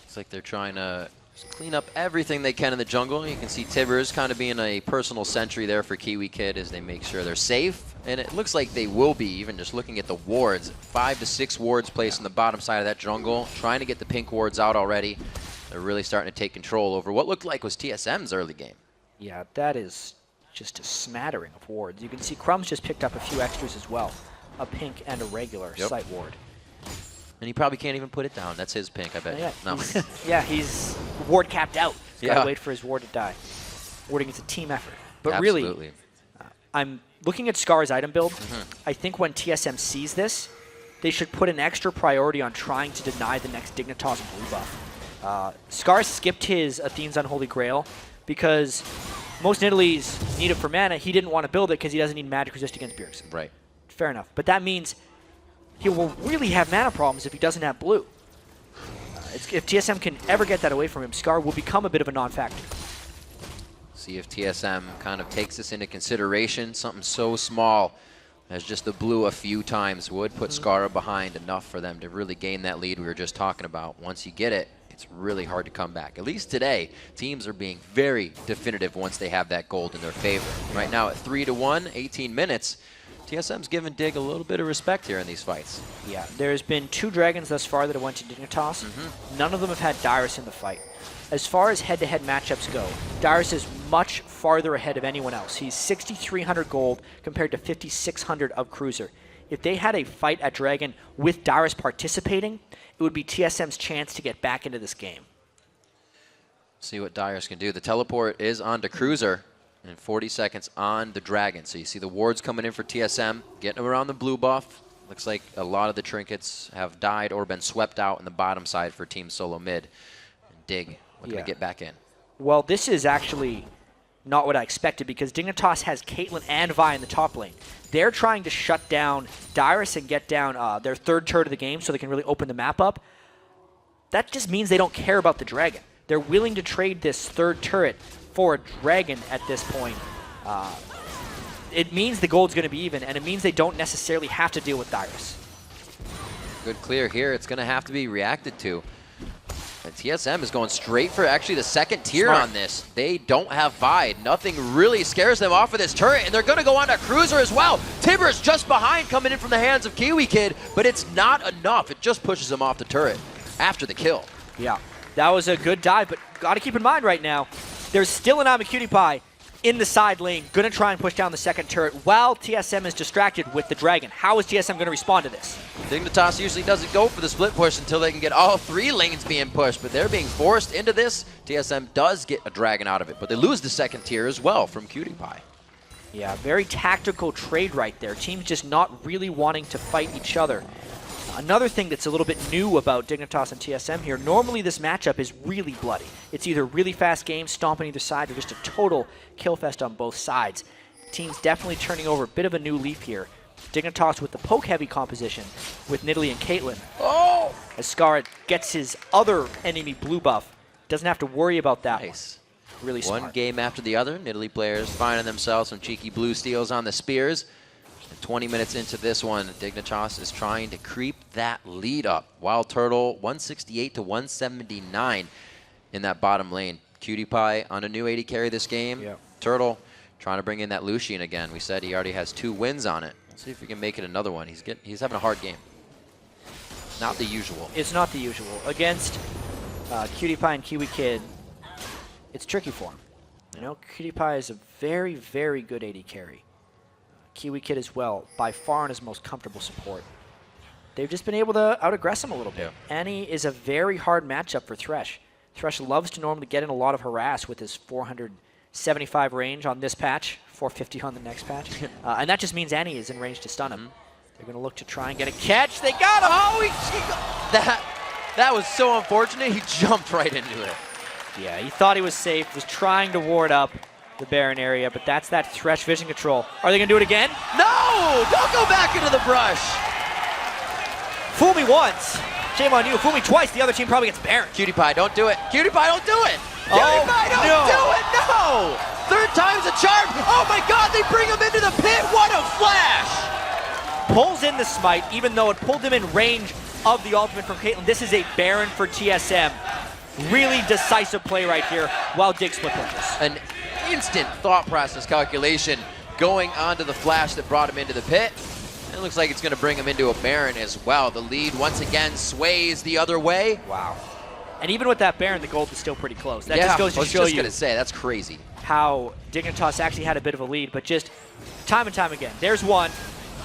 It's like they're trying to clean up everything they can in the jungle. You can see Tibbers kind of being a personal sentry there for Kiwi Kid as they make sure they're safe. And it looks like they will be, even just looking at the wards. 5 to 6 wards placed on the bottom side of that jungle, trying to get the pink wards out already. They're really starting to take control over what looked like was TSM's early game. Yeah, that is just a smattering of wards. You can see Crumbs just picked up a few extras as well. A pink and a regular sight ward. And he probably can't even put it down. That's his pink, I bet. Yeah, No. yeah, he's ward capped out. He's got to wait for his ward to die. Warding is a team effort. But Absolutely. really, I'm looking at Scar's item build, I think when TSM sees this, they should put an extra priority on trying to deny the next Dignitas blue buff. Scar skipped his Athene's Unholy Grail because most Nidalees need it for mana. He didn't want to build it because he doesn't need magic resist against Bjergsen. Right. Fair enough. But that means he will really have mana problems if he doesn't have blue. If TSM can ever get that away from him, Scar will become a bit of a non-factor. See if TSM kind of takes this into consideration. Something so small as just the blue a few times would put Skara behind enough for them to really gain that lead we were just talking about. Once you get it, it's really hard to come back. At least today, teams are being very definitive once they have that gold in their favor. Right now at 3-1, 18 minutes, TSM's given Dig a little bit of respect here in these fights. Yeah, there's been 2 dragons thus far that have went to Dignitas. None of them have had Dyrus in the fight. As far as head-to-head matchups go, Dyrus is much farther ahead of anyone else. He's 6,300 gold compared to 5,600 of Cruiser. If they had a fight at Dragon with Dyrus participating, it would be TSM's chance to get back into this game. See what Dyrus can do. The teleport is onto Cruiser, and 40 seconds on the Dragon. So you see the wards coming in for TSM, getting around the blue buff. Looks like a lot of the trinkets have died or been swept out in the bottom side for Team Solo Mid. And Dig looking to get back in. Well, this is actually not what I expected because Dignitas has Caitlyn and Vi in the top lane. They're trying to shut down Dyrus and get down their 3rd turret of the game so they can really open the map up. That just means they don't care about the Dragon. They're willing to trade this 3rd turret for a Dragon at this point. It means the gold's going to be even, and it means they don't necessarily have to deal with Dyrus. Good clear here. It's going to have to be reacted to. And TSM is going straight for actually the 2nd tier on this. They don't have Vi. Nothing really scares them off of this turret, and they're going to go on to Cruiser as well. Tibbers just behind coming in from the hands of Kiwi Kid, but it's not enough. It just pushes him off the turret after the kill. Yeah, that was a good dive, but got to keep in mind right now, there's still an Cutie in the side lane, going to try and push down the 2nd turret while TSM is distracted with the Dragon. How is TSM going to respond to this? Dignitas usually doesn't go for the split push until they can get all 3 lanes being pushed, but they're being forced into this. TSM does get a Dragon out of it, but they lose the 2nd tier as well from Cutie Pie. Yeah, very tactical trade right there. Teams just not really wanting to fight each other. Another thing that's a little bit new about Dignitas and TSM here, normally this matchup is really bloody. It's either really fast games, stomping either side, or just a total kill fest on both sides. Teams definitely turning over a bit of a new leaf here. Dignitas with the poke-heavy composition with Nidalee and Caitlyn. Oh! As Scar gets his other enemy blue buff, doesn't have to worry about that Nice. one. Really smart. One game after the other, Nidalee players finding themselves some cheeky blue steals on the spears. 20 minutes into this one, Dignitas is trying to creep that lead up. Wild Turtle, 168 to 179 in that bottom lane. Cutie Pie on a new 80 carry this game. Yep. Turtle trying to bring in that Lucian again. We said he already has 2 wins on it. Let's see if we can make it another one. He's having a hard game. Not the usual. It's not the usual. Against Cutie Pie and Kiwi Kid, it's tricky for him. You know, Cutie Pie is a very, very good 80 carry. Kiwi Kid as well, by far in his most comfortable support. They've just been able to out-aggress him a little bit. Yeah. Annie is a very hard matchup for Thresh. Thresh loves to normally get in a lot of harass with his 475 range on this patch, 450 on the next patch. And that just means Annie is in range to stun him. They're going to look to try and get a catch. They got him! Oh, that was so unfortunate. He jumped right into it. Yeah, he thought he was safe, was trying to ward up the Baron area, but that's that Thresh vision control. Are they going to do it again? No! Don't go back into the brush! Fool me once. Shame on you. Fool me twice. The other team probably gets Baron. Cutie Pie, don't do it. Cutie Pie, don't do it! Oh, Cutie Pie, don't no. do it! No! 3rd time's a charm! Oh my god, they bring him into the pit! What a flash! Pulls in the smite, even though it pulled him in range of the ultimate from Caitlyn. This is a Baron for TSM. Really decisive play right here while Dig split pushes. An instant thought process calculation going onto the flash that brought him into the pit. And it looks like it's going to bring him into a Baron as well. The lead once again sways the other way. Wow. And even with that Baron, the gold is still pretty close. That just goes to show you I was just going to say, that's crazy. How Dignitas actually had a bit of a lead, but just time and time again. There's one.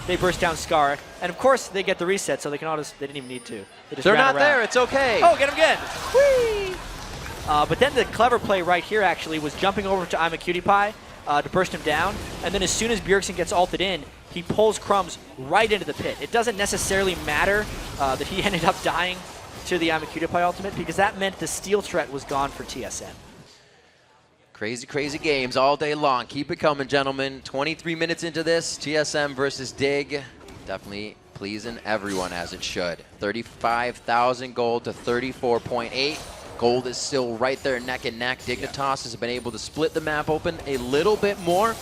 They burst down Scar, and of course they get the reset, so they can they didn't even need to. They just They're ran not around. there, it's okay. Oh, get him again. Whee! But then the clever play right here actually was jumping over to I'm a Cutie Pie, to burst him down, and then as soon as Bjergsen gets ulted in, he pulls Crumbs right into the pit. It doesn't necessarily matter that he ended up dying to the Amacutepai ultimate, because that meant the steal threat was gone for TSM. Crazy, crazy games all day long. Keep it coming, gentlemen. 23 minutes into this, TSM versus Dig. Definitely pleasing everyone, as it should. 35,000 gold to 34.8. Gold is still right there neck and neck. Dignitas has been able to split the map open a little bit more.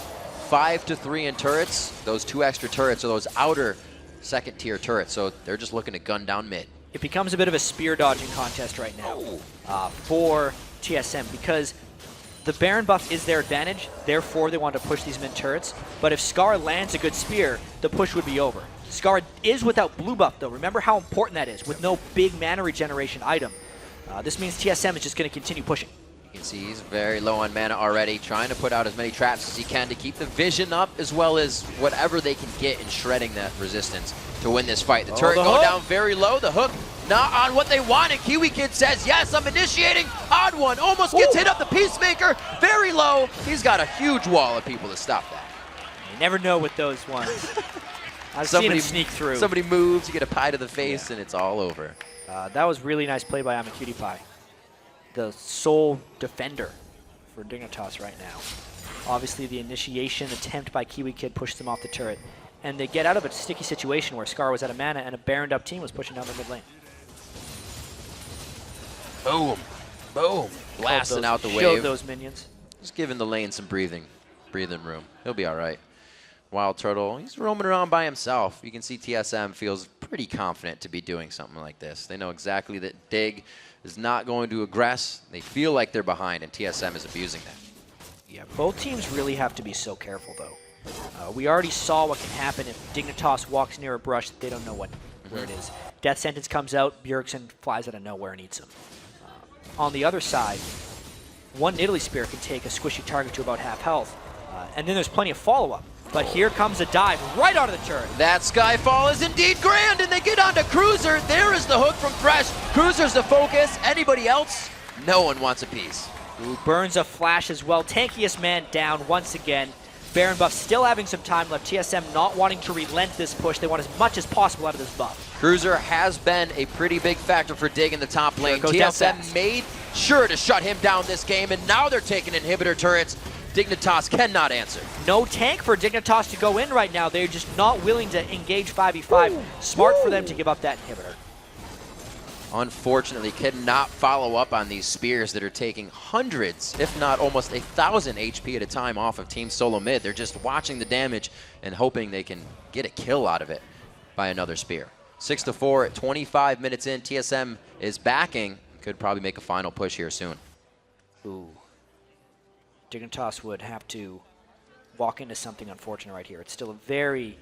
5-3 in turrets. Those 2 extra turrets are those outer second-tier turrets, so they're just looking to gun down mid. It becomes a bit of a spear dodging contest right now for TSM, because the Baron buff is their advantage, therefore they want to push these mid turrets. But if Scar lands a good spear, the push would be over. Scar is without blue buff though. Remember how important that is, with no big mana regeneration item. This means TSM is just going to continue pushing. You can see he's very low on mana already, trying to put out as many traps as he can to keep the vision up, as well as whatever they can get in shredding that resistance to win this fight. The turret going down very low, the hook not on what they wanted. Kiwi Kid says, yes, I'm initiating. Odd one, almost gets hit up the Peacemaker, very low. He's got a huge wall of people to stop that. You never know with those ones. I've seen him sneak through. Somebody moves, you get a pie to the face, and it's all over. That was really nice play by Amacutepai, the sole defender for Dignitas right now. Obviously, the initiation attempt by Kiwi Kid pushed them off the turret, and they get out of a sticky situation where Scar was out of mana and a Baroned up team was pushing down the mid lane. Boom, boom, blasting out the wave. Showed those minions. Just giving the lane some breathing room. He'll be all right. Wild Turtle, he's roaming around by himself. You can see TSM feels pretty confident to be doing something like this. They know exactly that Dig is not going to aggress. They feel like they're behind, and TSM is abusing that. Yeah, both teams really have to be so careful, though. We already saw what can happen if Dignitas walks near a brush that they don't know where it is. Death Sentence comes out, Bjergsen flies out of nowhere and eats him. On the other side, one Nidalee Spear can take a squishy target to about half health, and then there's plenty of follow-up. But here comes a dive right onto the turret. That Skyfall is indeed grand, and they get onto Cruiser. There is the hook from Thresh. Cruiser's the focus. Anybody else? No one wants a piece. Ooh, burns a flash as well. Tankiest man down once again. Baron buff still having some time left. TSM not wanting to relent this push. They want as much as possible out of this buff. Cruiser has been a pretty big factor for Dig in the top lane. TSM made sure to shut him down this game, and now they're taking inhibitor turrets. Dignitas cannot answer. No tank for Dignitas to go in right now. They're just not willing to engage 5v5. Smart for them to give up that inhibitor. Unfortunately, cannot follow up on these spears that are taking hundreds, if not almost 1,000 HP at a time off of Team Solo Mid. They're just watching the damage and hoping they can get a kill out of it by another spear. 6-4 at 25 minutes in. TSM is backing. Could probably make a final push here soon. Ooh. Dignitas would have to walk into something unfortunate right here. It's still a very,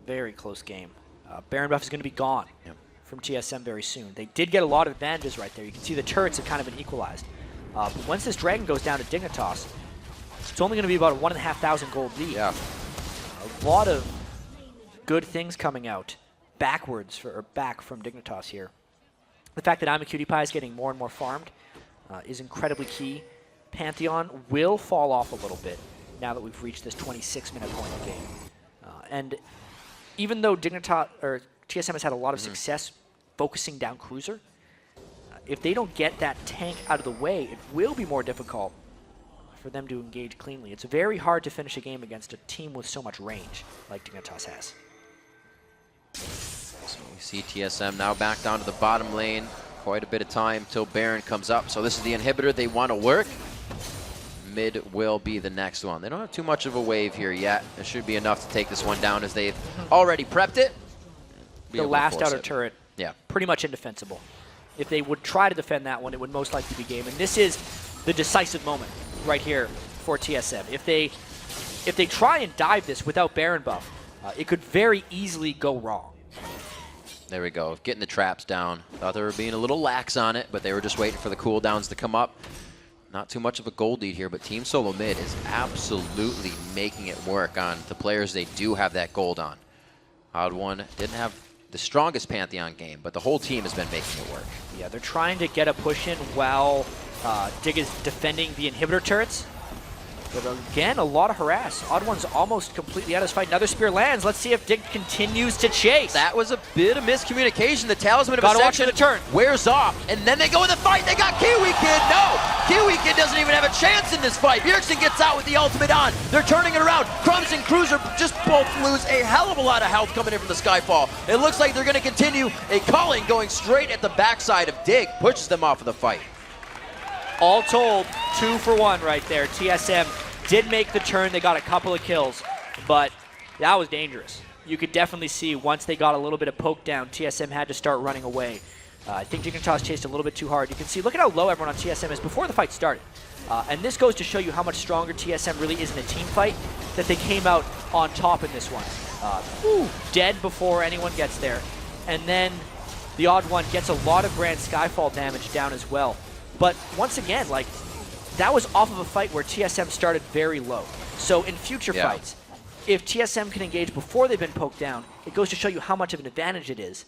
very close game. Baron buff is going to be gone from TSM very soon. They did get a lot of advantages right there. You can see the turrets have kind of been equalized. But once this dragon goes down to Dignitas, it's only going to be about a 1,500 gold lead. Yeah. A lot of good things coming out back from Dignitas here. The fact that Amacutepai is getting more and more farmed is incredibly key. Pantheon will fall off a little bit now that we've reached this 26-minute point of the game. And even though TSM has had a lot of success focusing down Cruiser, if they don't get that tank out of the way, it will be more difficult for them to engage cleanly. It's very hard to finish a game against a team with so much range like Dignitas has. So we see TSM now back down to the bottom lane. Quite a bit of time till Baron comes up. So this is the inhibitor they want to work. Mid will be the next one. They don't have too much of a wave here yet. It should be enough to take this one down as they've already prepped it. The last outer turret, yeah, pretty much indefensible. If they would try to defend that one, it would most likely be game. And this is the decisive moment right here for TSM. If they try and dive this without Baron buff, it could very easily go wrong. There we go, getting the traps down. Thought they were being a little lax on it, but they were just waiting for the cooldowns to come up. Not too much of a gold lead here, but Team Solo Mid is absolutely making it work on the players they do have that gold on. Odd One didn't have the strongest Pantheon game, but the whole team has been making it work. Yeah, they're trying to get a push in while Dig is defending the inhibitor turrets. But again, a lot of harass. Odd One's almost completely out of his fight. Another spear lands. Let's see if Dig continues to chase. That was a bit of miscommunication. The Talisman of Gotta watch Ascension the turn. wears off, and then they go in the fight. They got Kiwi Kid. No! Kiwi Kid doesn't even have a chance in this fight. Bjergsen gets out with the ultimate on. They're turning it around. Crumbs and Cruiser just both lose a hell of a lot of health coming in from the Skyfall. It looks like they're going to continue. A Culling going straight at the backside of Dig pushes them off of the fight. All told, 2 for 1 right there. TSM did make the turn. They got a couple of kills, but that was dangerous. You could definitely see once they got a little bit of poke down, TSM had to start running away. I think Dignitas chased a little bit too hard. You can see, look at how low everyone on TSM is before the fight started. And this goes to show you how much stronger TSM really is in a team fight, that they came out on top in this one. Dead before anyone gets there. And then the Odd One gets a lot of Grand Skyfall damage down as well. But once again, like, that was off of a fight where TSM started very low. So in future fights, if TSM can engage before they've been poked down, it goes to show you how much of an advantage it is.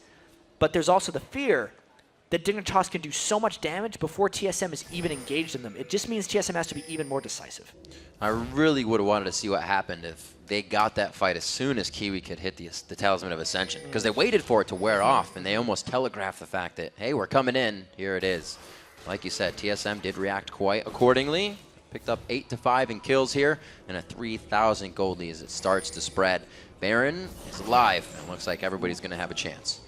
But there's also the fear that Dignitas can do so much damage before TSM is even engaged in them. It just means TSM has to be even more decisive. I really would have wanted to see what happened if they got that fight as soon as Kiwi could hit the Talisman of Ascension, because they waited for it to wear off, and they almost telegraphed the fact that, hey, we're coming in, here it is. Like you said, TSM did react quite accordingly. Picked up 8-5 in kills here, and a 3,000 gold lead as it starts to spread. Baron is alive, and looks like everybody's going to have a chance.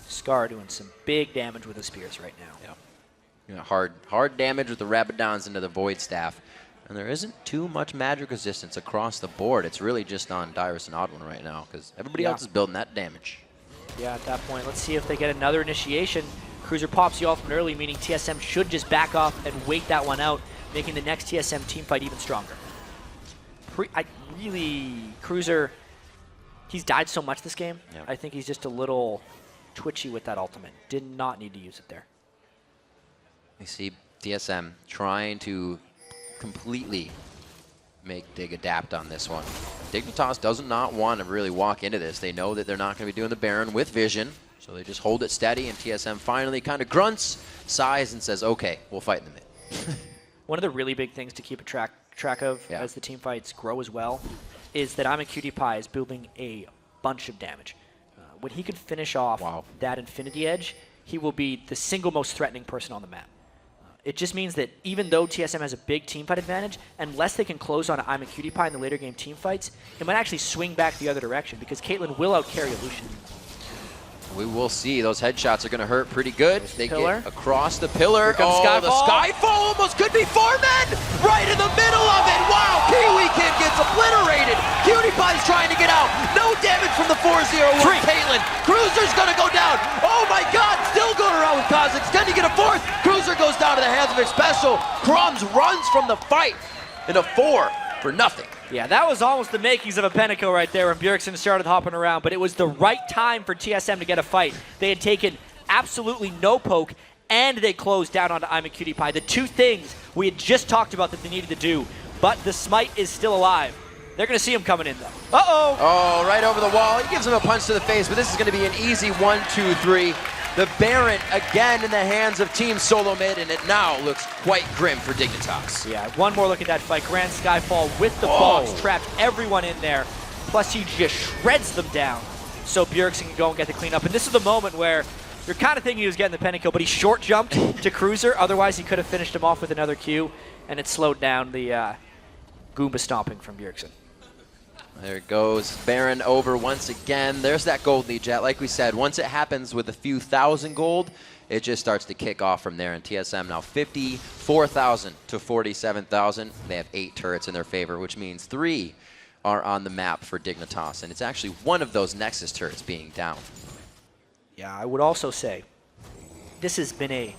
Scar doing some big damage with the spears right now. Yeah. Hard damage with the Rabadons into the Void Staff. And there isn't too much magic resistance across the board. It's really just on Dyrus and Odd One right now, because everybody else is building that damage. Yeah, at that point, let's see if they get another initiation. Cruiser pops the ultimate early, meaning TSM should just back off and wait that one out, making the next TSM team fight even stronger. Cruiser, he's died so much this game. Yeah. I think he's just a little twitchy with that ultimate. Did not need to use it there. You see TSM trying to completely make Dig adapt on this one. Dignitas does not want to really walk into this. They know that they're not going to be doing the Baron with vision, so they just hold it steady, and TSM finally kind of grunts, sighs, and says, okay, we'll fight in the mid. One of the really big things to keep a track of as the team fights grow as well is that I'm a Cutie Pie is building a bunch of damage. When he could finish off that Infinity Edge, he will be the single most threatening person on the map. It just means that even though TSM has a big team fight advantage, unless they can close on I'm a Cutie Pie in the later game team fights, it might actually swing back the other direction, because Caitlyn will out-carry Lucian. We will see. Those headshots are going to hurt pretty good. They pillar. Get across the pillar. Here comes Skyfall. The Skyfall almost could be 4 men right in the middle of it. Wow, Kiwi Kid gets obliterated. Cutie Pie's trying to get out. No damage from the 4-0 with Caitlyn. Cruiser's going to go down. Oh my God, still going around with Kha'Zix. Can he get a fourth? Cruiser goes down to the hands of his special. Crumbs runs from the fight in a 4 for nothing. Yeah, that was almost the makings of a Penico right there when Bjergsen started hopping around, but it was the right time for TSM to get a fight. They had taken absolutely no poke, and they closed down onto I'm a Cutie Pie. The two things we had just talked about that they needed to do, but the Smite is still alive. They're going to see him coming in, though. Uh-oh! Oh, right over the wall. He gives him a punch to the face, but this is going to be an easy 1-2-3. The Baron again in the hands of Team Solo Mid, and it now looks quite grim for Dignitas. Yeah, one more look at that fight. Grand Skyfall with the box, trapped everyone in there. Plus he just shreds them down. So Bjergsen can go and get the cleanup. And this is the moment where you're kind of thinking he was getting the penny kill, but he short jumped to Cruiser. Otherwise he could have finished him off with another Q, and it slowed down the Goomba stomping from Bjergsen. There it goes. Baron over once again. There's that gold lead, Jet. Like we said, once it happens with a few thousand gold, it just starts to kick off from there. And TSM now 54,000 to 47,000. They have 8 turrets in their favor, which means 3 are on the map for Dignitas. And it's actually one of those Nexus turrets being down. Yeah, I would also say this has been a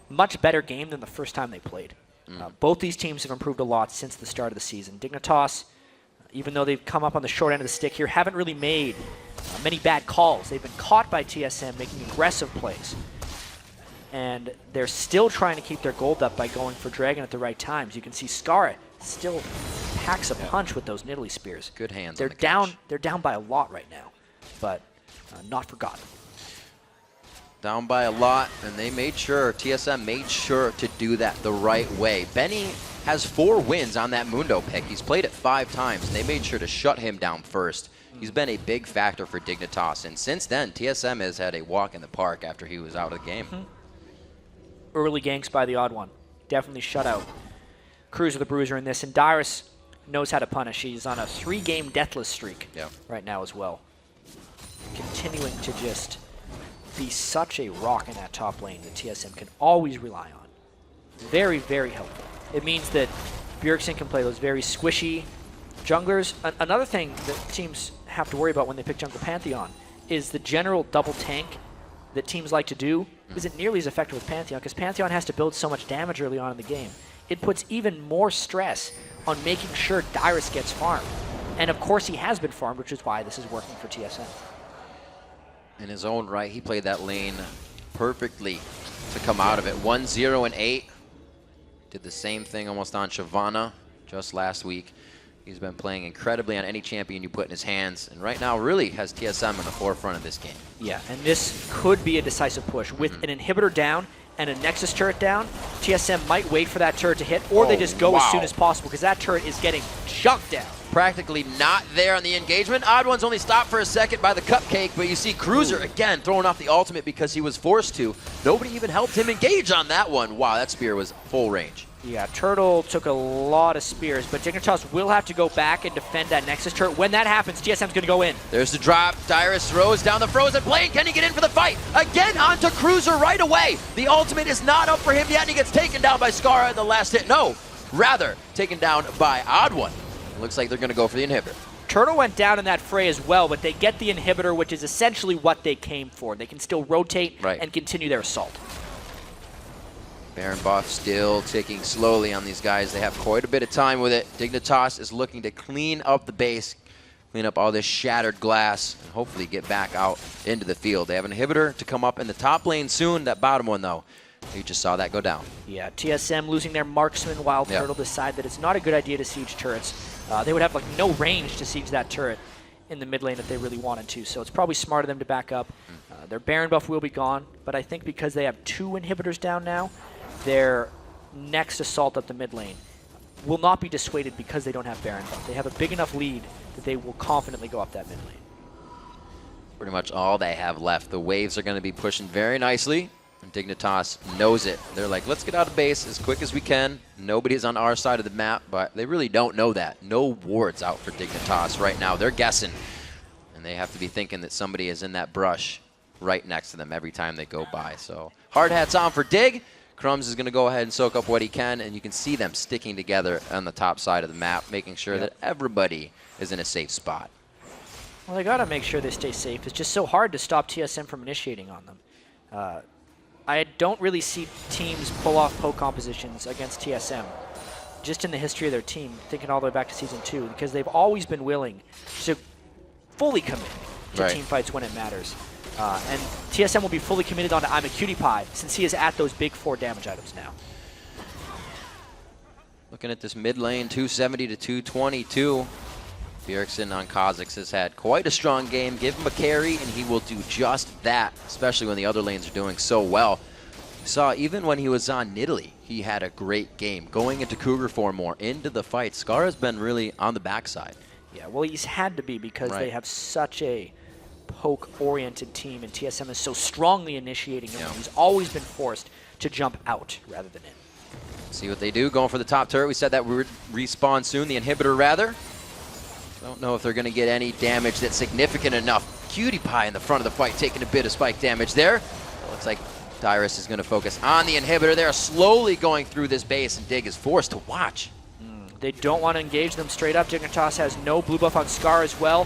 much better game than the first time they played. Both these teams have improved a lot since the start of the season. Dignitas, even though they've come up on the short end of the stick here, haven't really made many bad calls. They've been caught by TSM making aggressive plays. And they're still trying to keep their gold up by going for Dragon at the right times. You can see Scar still packs a punch with those Nidalee spears. Good hands They're on the catch. They're down by a lot right now, but not forgotten. Down by a lot, and they made sure, TSM made sure to do that the right way. Benny has 4 wins on that Mundo pick. He's played it 5 times, and they made sure to shut him down first. He's been a big factor for Dignitas, and since then, TSM has had a walk in the park after he was out of the game. Early ganks by the odd one. Definitely shut out. Cruiser the Bruiser in this, and Dyrus knows how to punish. He's on a 3-game deathless streak right now as well. Continuing to just be such a rock in that top lane that TSM can always rely on. Very, very helpful. It means that Bjergsen can play those very squishy junglers. Another thing that teams have to worry about when they pick Jungle Pantheon is the general double tank that teams like to do isn't nearly as effective with Pantheon, because Pantheon has to build so much damage early on in the game. It puts even more stress on making sure Dyrus gets farmed. And of course he has been farmed, which is why this is working for TSM. In his own right, he played that lane perfectly to come out of it. 1-0 and 8. Did the same thing almost on Shyvana just last week. He's been playing incredibly on any champion you put in his hands, and right now really has TSM in the forefront of this game. Yeah, and this could be a decisive push. With an inhibitor down and a Nexus turret down, TSM might wait for that turret to hit, or they just go as soon as possible, because that turret is getting chunked down. Practically not there on the engagement. Odd One's only stopped for a second by the cupcake, but you see Cruiser again throwing off the ultimate because he was forced to. Nobody even helped him engage on that one. Wow, that spear was full range. Yeah, Turtle took a lot of spears, but Dignitas will have to go back and defend that Nexus turret. When that happens, TSM's going to go in. There's the drop. Dyrus throws down the frozen plane. Can he get in for the fight? Again onto Cruiser right away. The ultimate is not up for him yet, and he gets taken down by Skara in the last hit. No, rather taken down by Odd One. It looks like they're going to go for the inhibitor. Turtle went down in that fray as well, but they get the inhibitor, which is essentially what they came for. They can still rotate and continue their assault. Baron buff still ticking slowly on these guys. They have quite a bit of time with it. Dignitas is looking to clean up the base, clean up all this shattered glass, and hopefully get back out into the field. They have an inhibitor to come up in the top lane soon. That bottom one, though, you just saw that go down. Yeah, TSM losing their marksman while Turtle decide that it's not a good idea to siege turrets. They would have like no range to siege that turret in the mid lane if they really wanted to, so it's probably smart of them to back up. Their Baron buff will be gone, but I think because they have 2 inhibitors down now, their next assault up the mid lane will not be dissuaded because they don't have Baron buff. They have a big enough lead that they will confidently go up that mid lane. Pretty much all they have left. The waves are going to be pushing very nicely, and Dignitas knows it. They're like, let's get out of base as quick as we can. Nobody's on our side of the map, but they really don't know that. No wards out for Dignitas right now. They're guessing, and they have to be thinking that somebody is in that brush right next to them every time they go by. So hard hats on for Dig. Crumbs is going to go ahead and soak up what he can, and you can see them sticking together on the top side of the map, making sure that everybody is in a safe spot. Well, they got to make sure they stay safe. It's just so hard to stop TSM from initiating on them. I don't really see teams pull off poke compositions against TSM, just in the history of their team, thinking all the way back to Season 2, because they've always been willing to fully commit to team fights when it matters. And TSM will be fully committed on I'm a Cutie Pie, since he is at those big 4 damage items now. Looking at this mid lane, 270 to 222. Bjergsen on Kha'Zix has had quite a strong game. Give him a carry, and he will do just that, especially when the other lanes are doing so well. You saw even when he was on Nidalee, he had a great game. Going into Cougar form more, into the fight, Skara's been really on the backside. Yeah, well, he's had to be because they have such a poke-oriented team, and TSM is so strongly initiating him. He's always been forced to jump out rather than in. See what they do, going for the top turret. We said that we would respawn soon, the inhibitor rather. Don't know if they're going to get any damage that's significant enough. Cutie Pie in the front of the fight, taking a bit of spike damage there. It looks like Dyrus is going to focus on the inhibitor. They're slowly going through this base, and Dig is forced to watch. They don't want to engage them straight up. Dignitas has no blue buff on Scar as well.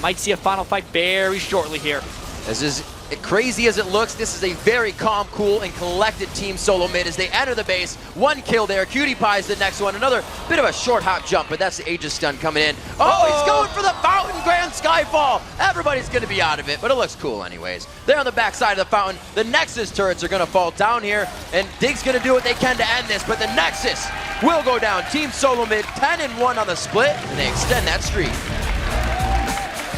Might see a final fight very shortly here. This is crazy as it looks. This is a very calm, cool, and collected team solo mid as they enter the base. 1 kill there. Cutie Pie is the next one. Another bit of a short hop jump, but that's the Aegis stun coming in. Oh, he's going for the fountain Grand Skyfall. Everybody's going to be out of it, but it looks cool anyways. They're on the backside of the fountain. The Nexus turrets are going to fall down here, and Dig's going to do what they can to end this, but the Nexus will go down. Team solo mid, 10-1 on the split, and they extend that streak.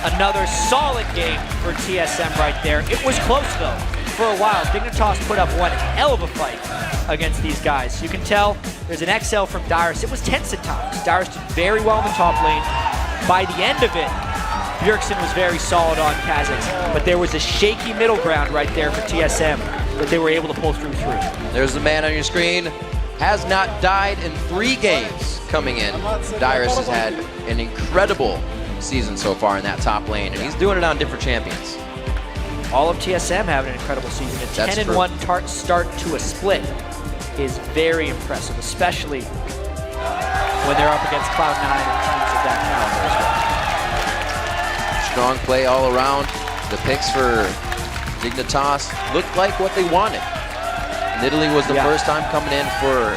Another solid game for TSM right there. It was close, though. for a while, Dignitas put up one hell of a fight against these guys. You can tell there's an XL from Dyrus. It was tense at times. Dyrus did very well in the top lane. By the end of it, Bjergsen was very solid on Kha'Zix, but there was a shaky middle ground right there for TSM that they were able to pull through. There's the man on your screen. Has not died in 3 games coming in. Dyrus has had an incredible season so far in that top lane, and he's doing it on different champions. All of TSM having an incredible season. A 10-1 start to a split is very impressive, especially when they're up against Cloud9 and teams of that caliber as well. Strong play all around. The picks for Dignitas looked like what they wanted. Nidalee was the first time coming in for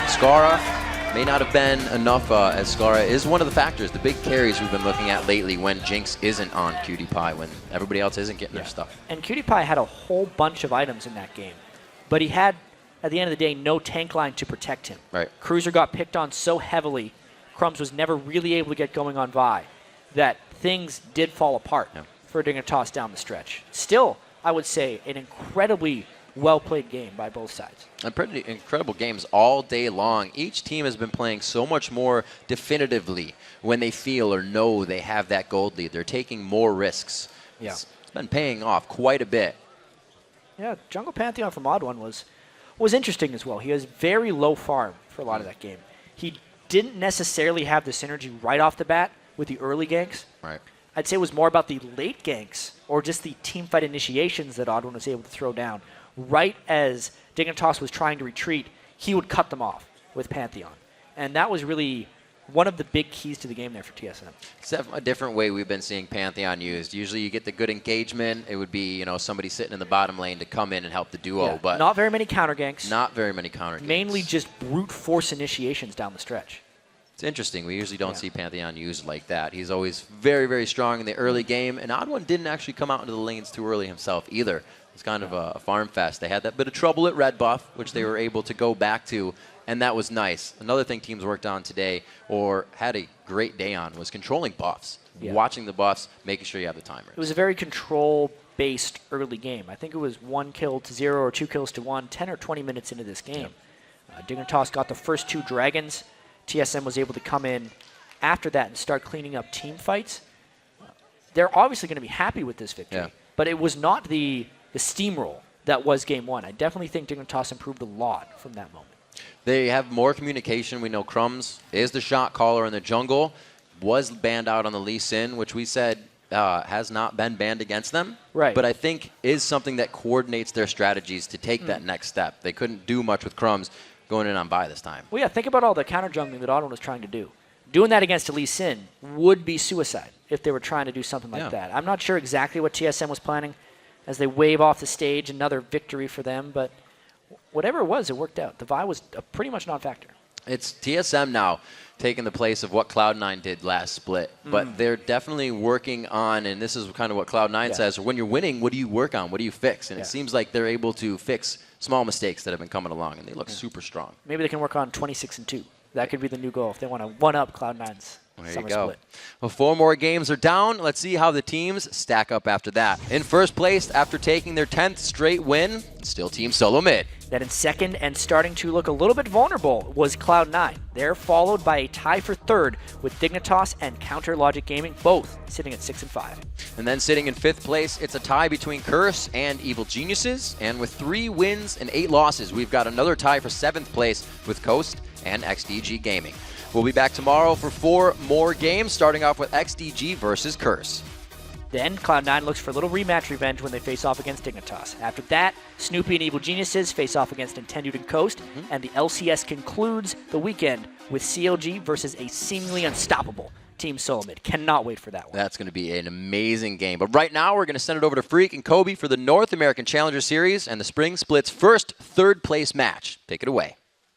Skara. May not have been enough, as Skara is one of the factors, the big carries we've been looking at lately when Jinx isn't on QtPie, when everybody else isn't getting their stuff. And QtPie had a whole bunch of items in that game, but he had, at the end of the day, no tank line to protect him. Right. Cruiser got picked on so heavily, Crumbs was never really able to get going on Vi, that things did fall apart for Dignitas down the stretch. Still, I would say, an incredibly well-played game by both sides. And pretty incredible games all day long. Each team has been playing so much more definitively when they feel or know they have that gold lead. They're taking more risks. Yeah. It's been paying off quite a bit. Yeah, Jungle Pantheon from Odd One was interesting as well. He has very low farm for a lot of that game. He didn't necessarily have the synergy right off the bat with the early ganks. Right. I'd say it was more about the late ganks or just the team fight initiations that Odd One was able to throw down. Right as Dignitas was trying to retreat, he would cut them off with Pantheon. And that was really one of the big keys to the game there for TSM. It's a different way we've been seeing Pantheon used. Usually you get the good engagement. It would be, you know, somebody sitting in the bottom lane to come in and help the duo. But not very many counter ganks. Not very many counter ganks. Mainly just brute force initiations down the stretch. It's interesting. We usually don't see Pantheon used like that. He's always very, very strong in the early game. And Odd One didn't actually come out into the lanes too early himself either. It's kind of a farm fest. They had that bit of trouble at red buff, which they were able to go back to, and that was nice. Another thing teams worked on today, or had a great day on, was controlling buffs. Watching the buffs, making sure you have the timers. It was a very control-based early game. I think it was 1 kill to 0 or 2 kills to 1, 10 or 20 minutes into this game. Dignitas got the first 2 dragons. TSM was able to come in after that and start cleaning up team fights. They're obviously going to be happy with this victory, but it was not the steamroll that was game 1. I definitely think Dignitas improved a lot from that moment. They have more communication. We know Crumbs is the shot caller in the jungle, was banned out on the Lee Sin, which we said has not been banned against them. Right. But I think is something that coordinates their strategies to take that next step. They couldn't do much with Crumbs going in on Vi this time. Well, yeah, think about all the counter jungling that Odd One was trying to do. Doing that against a Lee Sin would be suicide if they were trying to do something like that. I'm not sure exactly what TSM was planning as they wave off the stage, another victory for them, but whatever it was, it worked out. The Vi was pretty much non-factor. It's TSM now taking the place of what Cloud9 did last split, but they're definitely working on, and this is kind of what Cloud9 says, when you're winning, what do you work on? What do you fix? And it seems like they're able to fix small mistakes that have been coming along, and they look super strong. Maybe they can work on 26-2. That could be the new goal if they want to one-up Cloud9's summer split. Well, 4 more games are down. Let's see how the teams stack up after that. In first place, after taking their 10th straight win, still Team Solo Mid. That in second and starting to look a little bit vulnerable was Cloud9. They're followed by a tie for third with Dignitas and Counter Logic Gaming, both sitting at 6 and 5. And then sitting in 5th place, it's a tie between Curse and Evil Geniuses. And with 3 wins and 8 losses, we've got another tie for 7th place with Coast and XDG Gaming. We'll be back tomorrow for 4 more games, starting off with XDG versus Curse. Then Cloud9 looks for a little rematch revenge when they face off against Dignitas. After that, Snoopy and Evil Geniuses face off against Nintendo and Coast, and the LCS concludes the weekend with CLG versus a seemingly unstoppable Team Solo Mid. Cannot wait for that one. That's going to be an amazing game. But right now, we're going to send it over to Freak and Kobe for the North American Challenger Series and the Spring Split's first third-place match. Take it away.